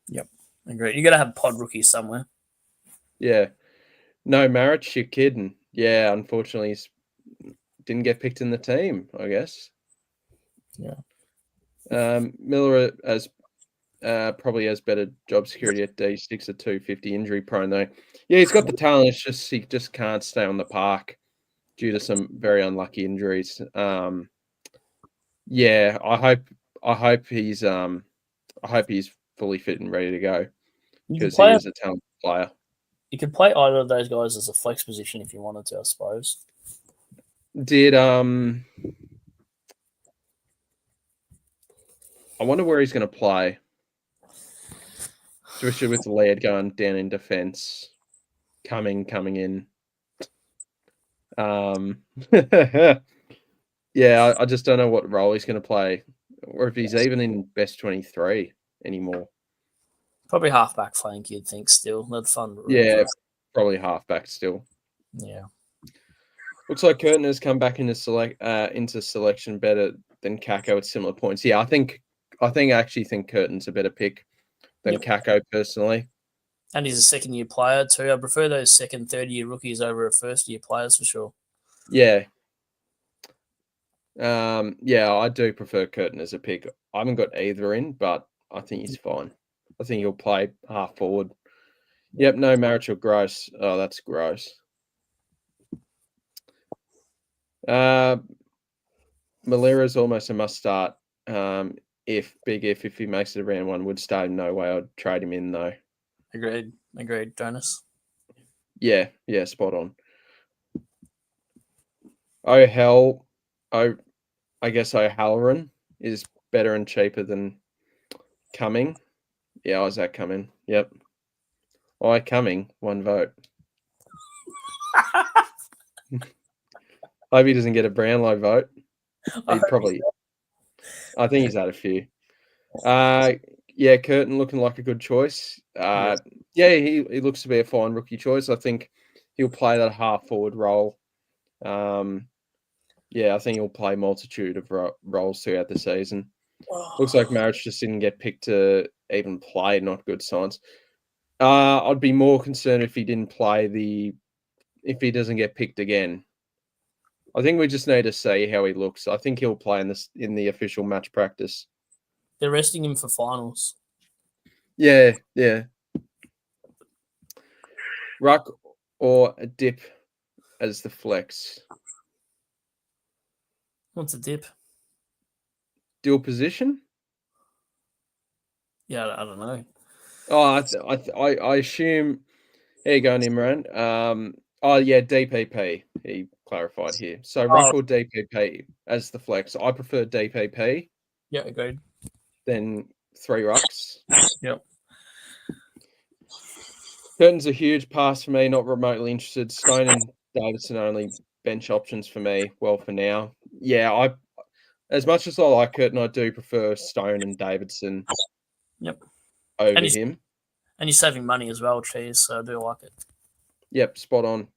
Yep. Agreed. You got to have pod rookies somewhere. Yeah. No Marich, you're kidding. Yeah, unfortunately, he didn't get picked in the team, I guess. Yeah. Miller as probably has better job security at D6 at 250, injury prone though. Yeah, he's got the talent. It's just he just can't stay on the park due to some very unlucky injuries. Yeah, I hope he's fully fit and ready to go, because he is a talented player. You could play either of those guys as a flex position if you wanted to, I suppose. Did I wonder where he's going to play, especially with Laird going down in defence, coming in. Yeah, I just don't know what role he's going to play, or if he's even in best 23 anymore. Probably halfback flank, you'd think. Still, that's fun. Yeah, probably halfback still. Yeah. Looks like Curtin has come back into selection better than Kako at similar points. Yeah, I actually think Curtin's a better pick than Kako personally. And he's a second-year player too. I prefer those second, third-year rookies over a first-year players for sure. Yeah. Yeah, I do prefer Curtin as a pick. I haven't got either in, but I think he's fine. I think he'll play half forward. Yep, no Marich or Gross. Oh, that's gross. Malera's almost a must start. If he makes it around 1, would start. No way I'd trade him in though. Agreed, Jonas. Yeah, spot on. I guess O'Halloran is better and cheaper than Cumming. Yeah, Isaac Cumming. Yep. Cumming, 1 vote. Hope he doesn't get a Brownlow vote. I He hope probably. I think he's had a few. Yeah, Curtin looking like a good choice. Yeah, he looks to be a fine rookie choice. I think he'll play that half forward role. Yeah, I think he'll play multitude of roles throughout the season. Looks like Marriage just didn't get picked to even play. Not good signs. I'd be more concerned if he didn't play if he doesn't get picked again. I think we just need to see how he looks. I think he'll play in the official match practice. They're resting him for finals. Yeah. Ruck or a dip as the flex. What's a dip? Dual position? Yeah, I don't know. Oh, I assume. There you go, Imran. Oh yeah, DPP. He clarified here. So Ruck or DPP as the flex. I prefer DPP. Yeah, agreed. Then 3 Rucks. Yep. Curtin's a huge pass for me. Not remotely interested. Stone and Davidson only bench options for me. Well, for now, yeah. As much as I like Curtin, I do prefer Stone and Davidson. Yep. Over him. And you're saving money as well, Cheese, so I do like it. Yep, spot on.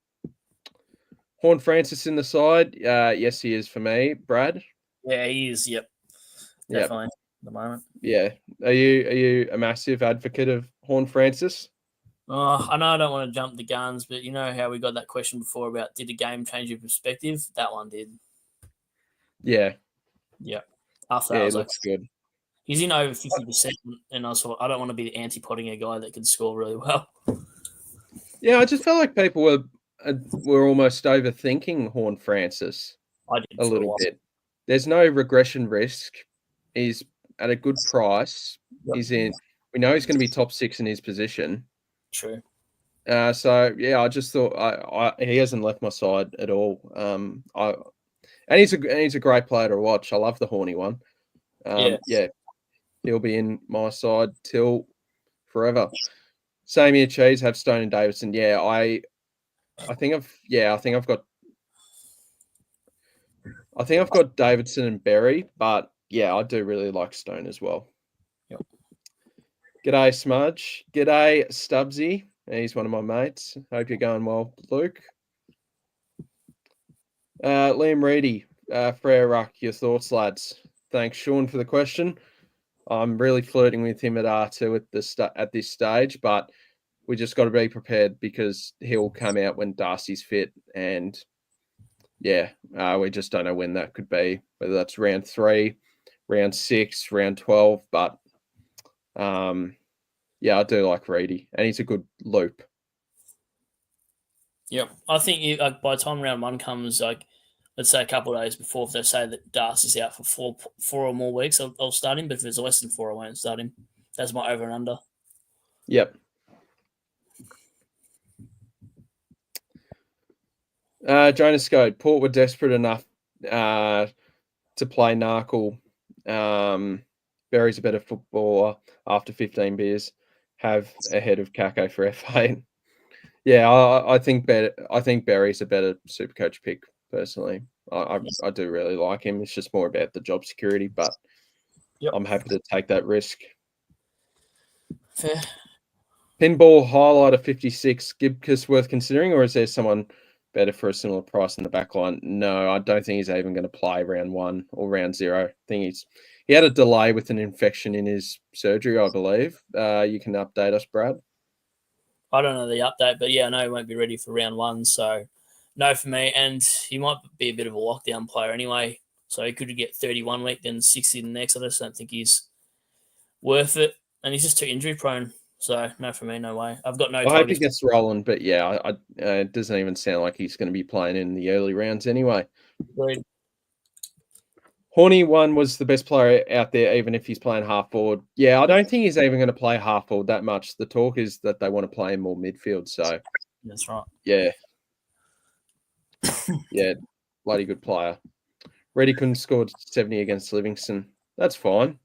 Horn Francis in the side. Yes, he is for me. Brad? Yeah, he is. Yep. Definitely at the moment. Yeah. Are you a massive advocate of Horn Francis? I know I don't want to jump the guns, but you know how we got that question before about did a game change your perspective? That one did. Yeah. Yep. After that, Yeah, I was it looks good. he's in over 50%, and I thought I don't want to be the anti-potting a guy that can score really well. Yeah, I just felt like people were almost overthinking Horn Francis I did a for a little while. bit. There's no regression risk. He's at a good price. Yep. We know he's going to be top 6 in his position. True. So yeah, I just thought he hasn't left my side at all. He's a great player to watch. I love the Horny one. Yeah, he'll be in my side till forever. Same here, Cheese. Have Stone and Davidson. Yeah, I think I've got Davidson and Berry, but yeah, I do really like Stone as well. Yep. G'day, Smudge. G'day, Stubbsy. He's one of my mates. Hope you're going well, Luke. Liam Reedy, Frere Ruck, your thoughts, lads? Thanks, Sean, for the question. I'm really flirting with him at R2 at this stage, but we just got to be prepared because he'll come out when Darcy's fit, and yeah, we just don't know when that could be, whether that's round 3, round 6, round 12, but yeah, I do like Reedy, and he's a good loop. Yep. I think by the time round 1 comes, let's say a couple of days before, if they say that Darcy's out for four or more weeks, I'll start him. But if it's less than 4, I won't start him. That's my over and under. Yep. Jonas Scode, Port were desperate enough to play Narkle. Berry's a better footballer after 15 beers. Have ahead of Kako for F8. Yeah, I think Berry's a better SuperCoach pick personally. I do really like him. It's just more about the job security, but I'm happy to take that risk. Fair. Pinball highlight of 56. Gibcus worth considering, or is there someone better for a similar price in the back line? No, I don't think he's even going to play round 1 or round 0. I think he had a delay with an infection in his surgery, I believe. You can update us, Brad. I don't know the update, but yeah, I know he won't be ready for round 1, so no for me. And he might be a bit of a lockdown player anyway, so he could get 31 week, then 60 the next. I just don't think he's worth it, and he's just too injury prone. So no for me, no way. I've got no. I hope he gets rolling, but yeah, it doesn't even sound like he's going to be playing in the early rounds anyway. Agreed. Horny one was the best player out there, even if he's playing half forward. Yeah, I don't think he's even going to play half forward that much. The talk is that they want to play him more midfield. So that's right. Yeah, yeah, bloody good player. Reddy couldn't score 70 against Livingston. That's fine.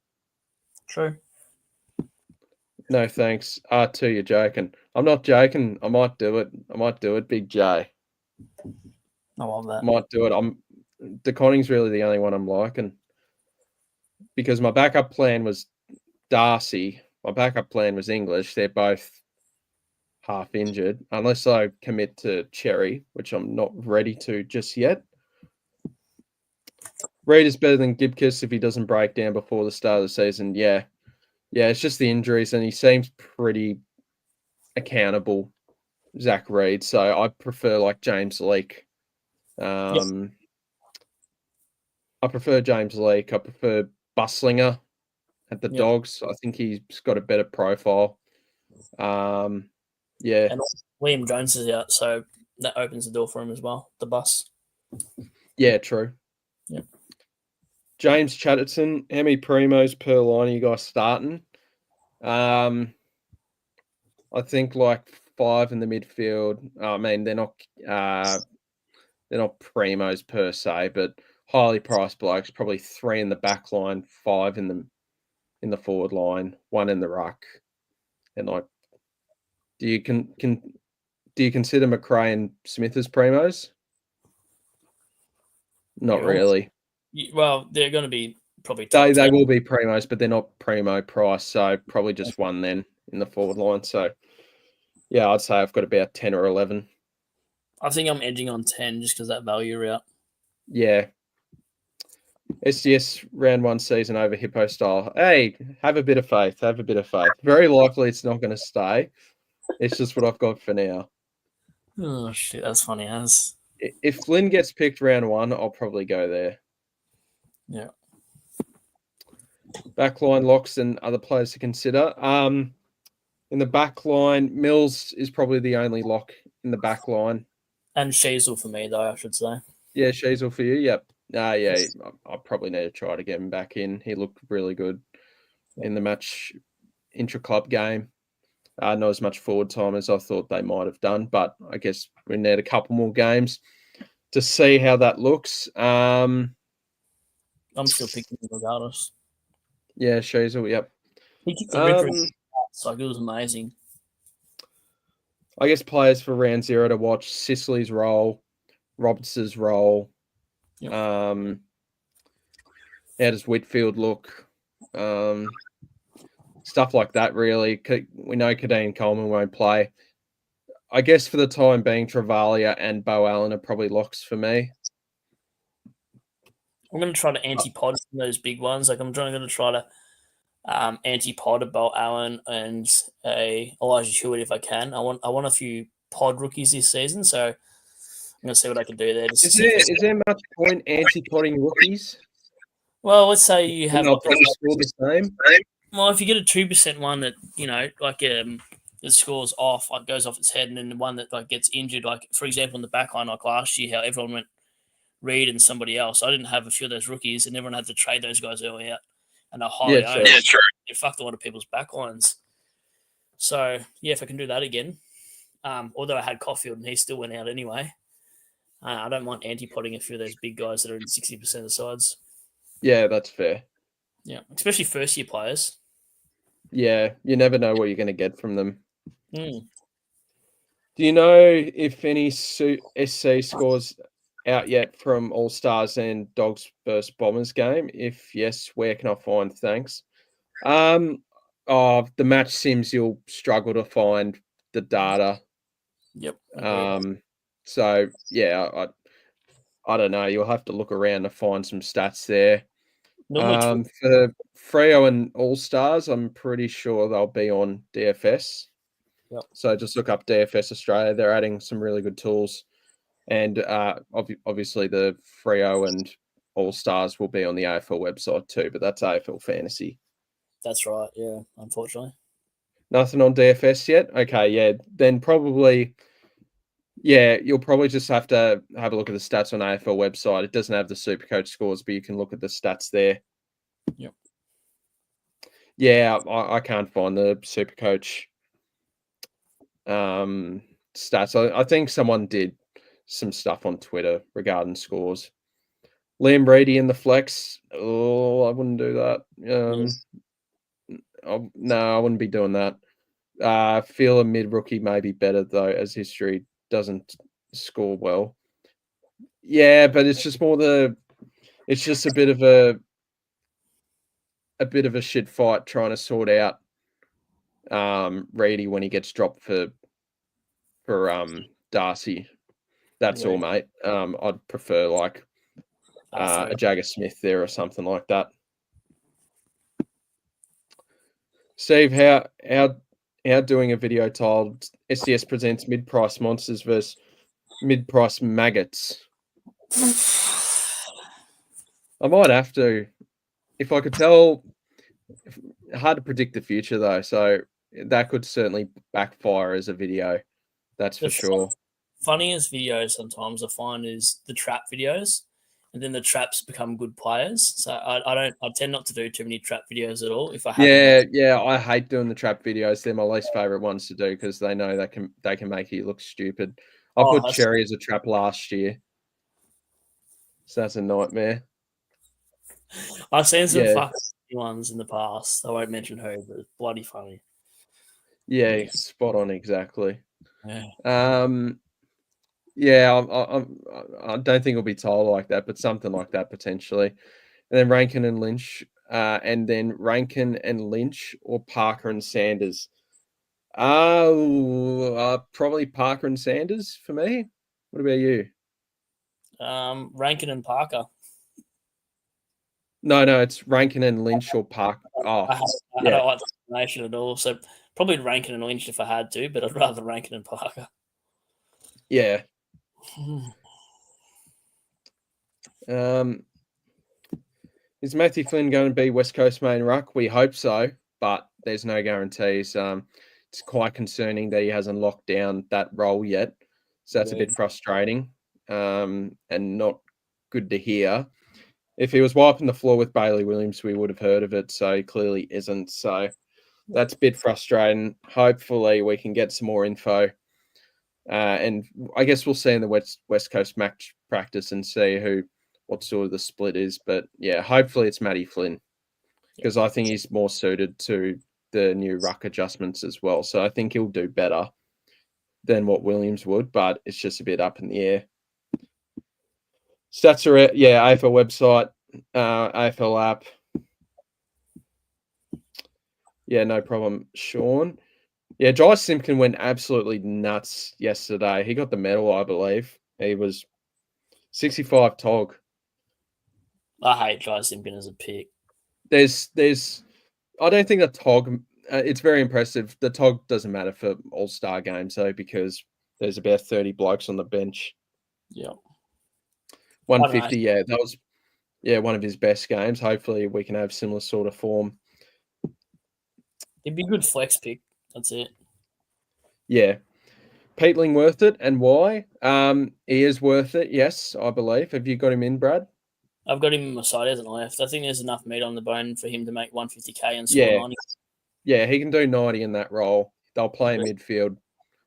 True. No thanks. R2, you're joking. I'm not joking. I might do it. Big J. I love that. Might do it. De Koning's really the only one I'm liking because my backup plan was Darcy. My backup plan was English. They're both half injured, unless I commit to Cherry, which I'm not ready to just yet. Reid is better than Gibkiss if he doesn't break down before the start of the season. Yeah, it's just the injuries, and he seems pretty accountable, Zach Reid. So I prefer like James Leake. I prefer James Leake. I prefer Buslinger at the Yep. Dogs. I think he's got a better profile. Yeah. And Liam Jones is out, so that opens the door for him as well. The bus. Yeah, true. Yep. James Chatterton, how many primos per line are you guys starting? I think like 5 in the midfield. I mean, they're not primos per se, but highly priced blokes. Probably 3 in the back line, 5 in the forward line, 1 in the ruck. And like, do you consider McRae and Smith as primos? Not really. Well, they're going to be probably top They 10. will be primos, but they're not primo price, so probably just 1 then in the forward line. So yeah, I'd say I've got about 10 or 11. I think I'm edging on 10 just because that value route. Yeah. SDS round 1 season over Hippo style. Hey, have a bit of faith. Have a bit of faith. Very likely it's not going to stay. It's just what I've got for now. Oh, shit. That's funny as. If Flynn gets picked round 1, I'll probably go there. Yeah. Backline locks and other players to consider. In the back line, Mills is probably the only lock in the back line. And Sheasel for me, though, I should say. Yeah, Sheasel for you. Yep. Yeah, I probably need to try to get him back in. He looked really good in the match intra-club game. Not as much forward time as I thought they might have done, but I guess we need a couple more games to see how that looks. I'm still picking him regardless. Yeah, Sheasel, yep. He kicked the ripper. Like, it was amazing. I guess players for round 0 to watch: Sicily's role, Roberts' role. Yep. How does Whitfield look? Stuff like that, really. We know Kadeen Coleman won't play. I guess for the time being, Travalia and Bo Allen are probably locks for me. I'm going to try to anti-pod those big ones. Like, I'm going to try to anti-pod a Bo Allen and a Elijah Hewitt if I can. I want a few pod rookies this season, so I'm going to see what I can do there. Is there much point anti-podding rookies? Well, let's say you have they'll probably score the same. Well, if you get a 2% one that the scores off, like goes off its head, and then the one that like gets injured, like for example in the back line, like last year, how everyone went Reid and somebody else. I didn't have a few of those rookies, and everyone had to trade those guys early out, and they're highly owned. Yeah, true. It fucked a lot of people's back lines. So yeah, if I can do that again, although I had Caulfield and he still went out anyway, I don't mind anti-potting a few of those big guys that are in 60% of the sides. Yeah, that's fair. Yeah, especially first-year players. Yeah, you never know what you're going to get from them. Mm. Do you know if any SC scores out yet from All Stars and Dogs vs Bombers game? If yes, where can I find? Thanks. The match sims, you'll struggle to find the data. Yep. So yeah, I don't know. You'll have to look around to find some stats there. For Freo and All Stars, I'm pretty sure they'll be on DFS. Yep. So just look up DFS Australia. They're adding some really good tools, and obviously the Freo and All Stars will be on the AFL website too. But that's AFL Fantasy. That's right. Yeah, unfortunately. Nothing on DFS yet. Okay, yeah. Then probably, yeah, you'll probably just have to have a look at the stats on AFL website. It doesn't have the SuperCoach scores, but you can look at the stats there. Yep. Yeah, I can't find the SuperCoach stats. I think someone did some stuff on Twitter regarding scores. Liam Reedy in the flex. Oh, I wouldn't do that. No, I wouldn't be doing that. Feel a mid rookie may be better though, as history doesn't score well. Yeah, but it's just it's just a bit of a shit fight trying to sort out Reedy when he gets dropped for Darcy. That's all, mate. I'd prefer like a Jagger Smith there or something like that. Steve, how doing a video titled SDS presents mid-price monsters versus mid-price maggots? I might have to, if I could tell. Hard to predict the future though, so that could certainly backfire as a video. That's for sure. Funniest videos sometimes I find is the trap videos, and then the traps become good players. So I tend not to do too many trap videos at all. If I have, yeah, I hate doing the trap videos. They're my least favorite ones to do because they know they can make you look stupid. I put Cherry as a trap last year, so that's a nightmare. I've seen some fucking ones in the past. I won't mention who, but it's bloody funny. Yeah, spot on, exactly. Yeah. Yeah, I don't think it'll be told like that, but something like that potentially. And then Rankin and Lynch, and then Rankin and Lynch or Parker and Sanders. Probably Parker and Sanders for me. What about you? Rankin and Parker. No, it's Rankin and Lynch or Parker. Oh, I don't like the combination at all. So probably Rankin and Lynch if I had to, but I'd rather Rankin and Parker. Yeah. Is Matthew Flynn going to be West Coast main ruck? We hope so, but there's no guarantees. It's quite concerning that he hasn't locked down that role yet. So that's a bit frustrating and not good to hear. If he was wiping the floor with Bailey Williams, we would have heard of it. So he clearly isn't. So that's a bit frustrating. Hopefully we can get some more info. And I guess we'll see in the West Coast match practice and see what sort of the split is. But yeah, hopefully it's Matty Flynn because I think he's more suited to the new ruck adjustments as well. So I think he'll do better than what Williams would, but it's just a bit up in the air. Stats are out, yeah, AFL website, AFL app. Yeah, no problem, Sean. Yeah, Jai Simpkin went absolutely nuts yesterday. He got the medal, I believe. He was 65 tog. I hate Jai Simpkin as a pick. There's I don't think the tog it's very impressive. The tog doesn't matter for all-star games though, because there's about 30 blokes on the bench. Yeah. 150, yeah, that was one of his best games. Hopefully we can have similar sort of form. It'd be a good flex pick. That's it. Yeah. Peatling worth it, and why? He is worth it, yes, I believe. Have you got him in, Brad? I've got him in my side, hasn't left. I think there's enough meat on the bone for him to make 150k and score 90. Yeah, he can do 90 in that role. They'll play midfield.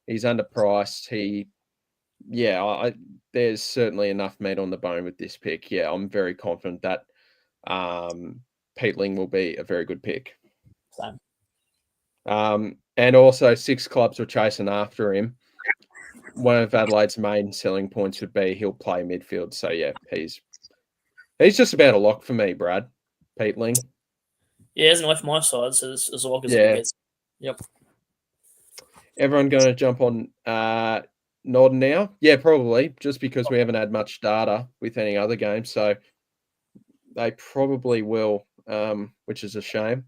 He's underpriced. There's certainly enough meat on the bone with this pick. Yeah, I'm very confident that Peatling will be a very good pick. Same. And also 6 clubs were chasing after him. One of Adelaide's main selling points would be he'll play midfield. So yeah, he's just about a lock for me, Brad. Peatling. Yeah, he hasn't left my side, so as a lock as it gets. Yep. Everyone going to jump on Nod now? Yeah, probably, just because we haven't had much data with any other games. So they probably will, which is a shame.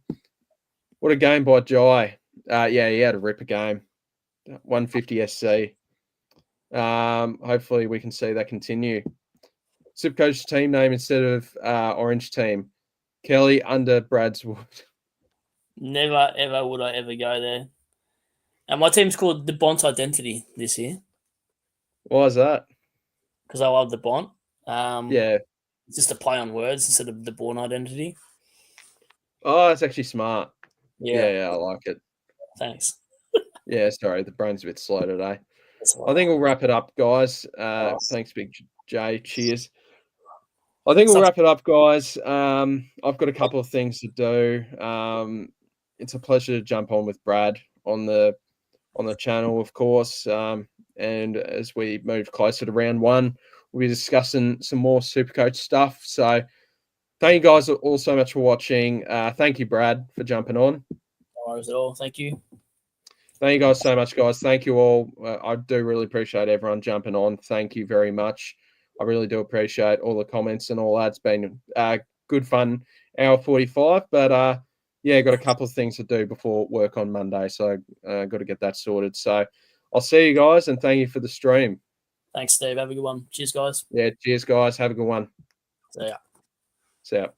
What a game by Jai. Yeah, he had a ripper game. 150 SC. Hopefully we can see that continue. SuperCoach team name instead of Orange team. Kelly under Bradswood. Never, ever would I ever go there. And my team's called the Bont Identity this year. Why is that? Because I love the Bont. Yeah. It's just a play on words instead of the Born Identity. Oh, that's actually smart. Yeah. Yeah, I like it. Thanks. Yeah, sorry, the brain's a bit slow today. I think we'll wrap it up, guys. Thanks, Big J. Cheers. I think we'll wrap it up, guys. I've got a couple of things to do. It's a pleasure to jump on with Brad on the channel, of course. And as we move closer to round 1, we'll be discussing some more SuperCoach stuff. So thank you guys all so much for watching. Thank you, Brad, for jumping on. No worries at all. Thank you. Thank you guys so much, guys. Thank you all. I do really appreciate everyone jumping on. Thank you very much. I really do appreciate all the comments and all that. It's been good fun, hour 45. But yeah, got a couple of things to do before work on Monday. So got to get that sorted. So I'll see you guys, and thank you for the stream. Thanks, Steve. Have a good one. Cheers, guys. Yeah, cheers, guys. Have a good one. See ya. See ya.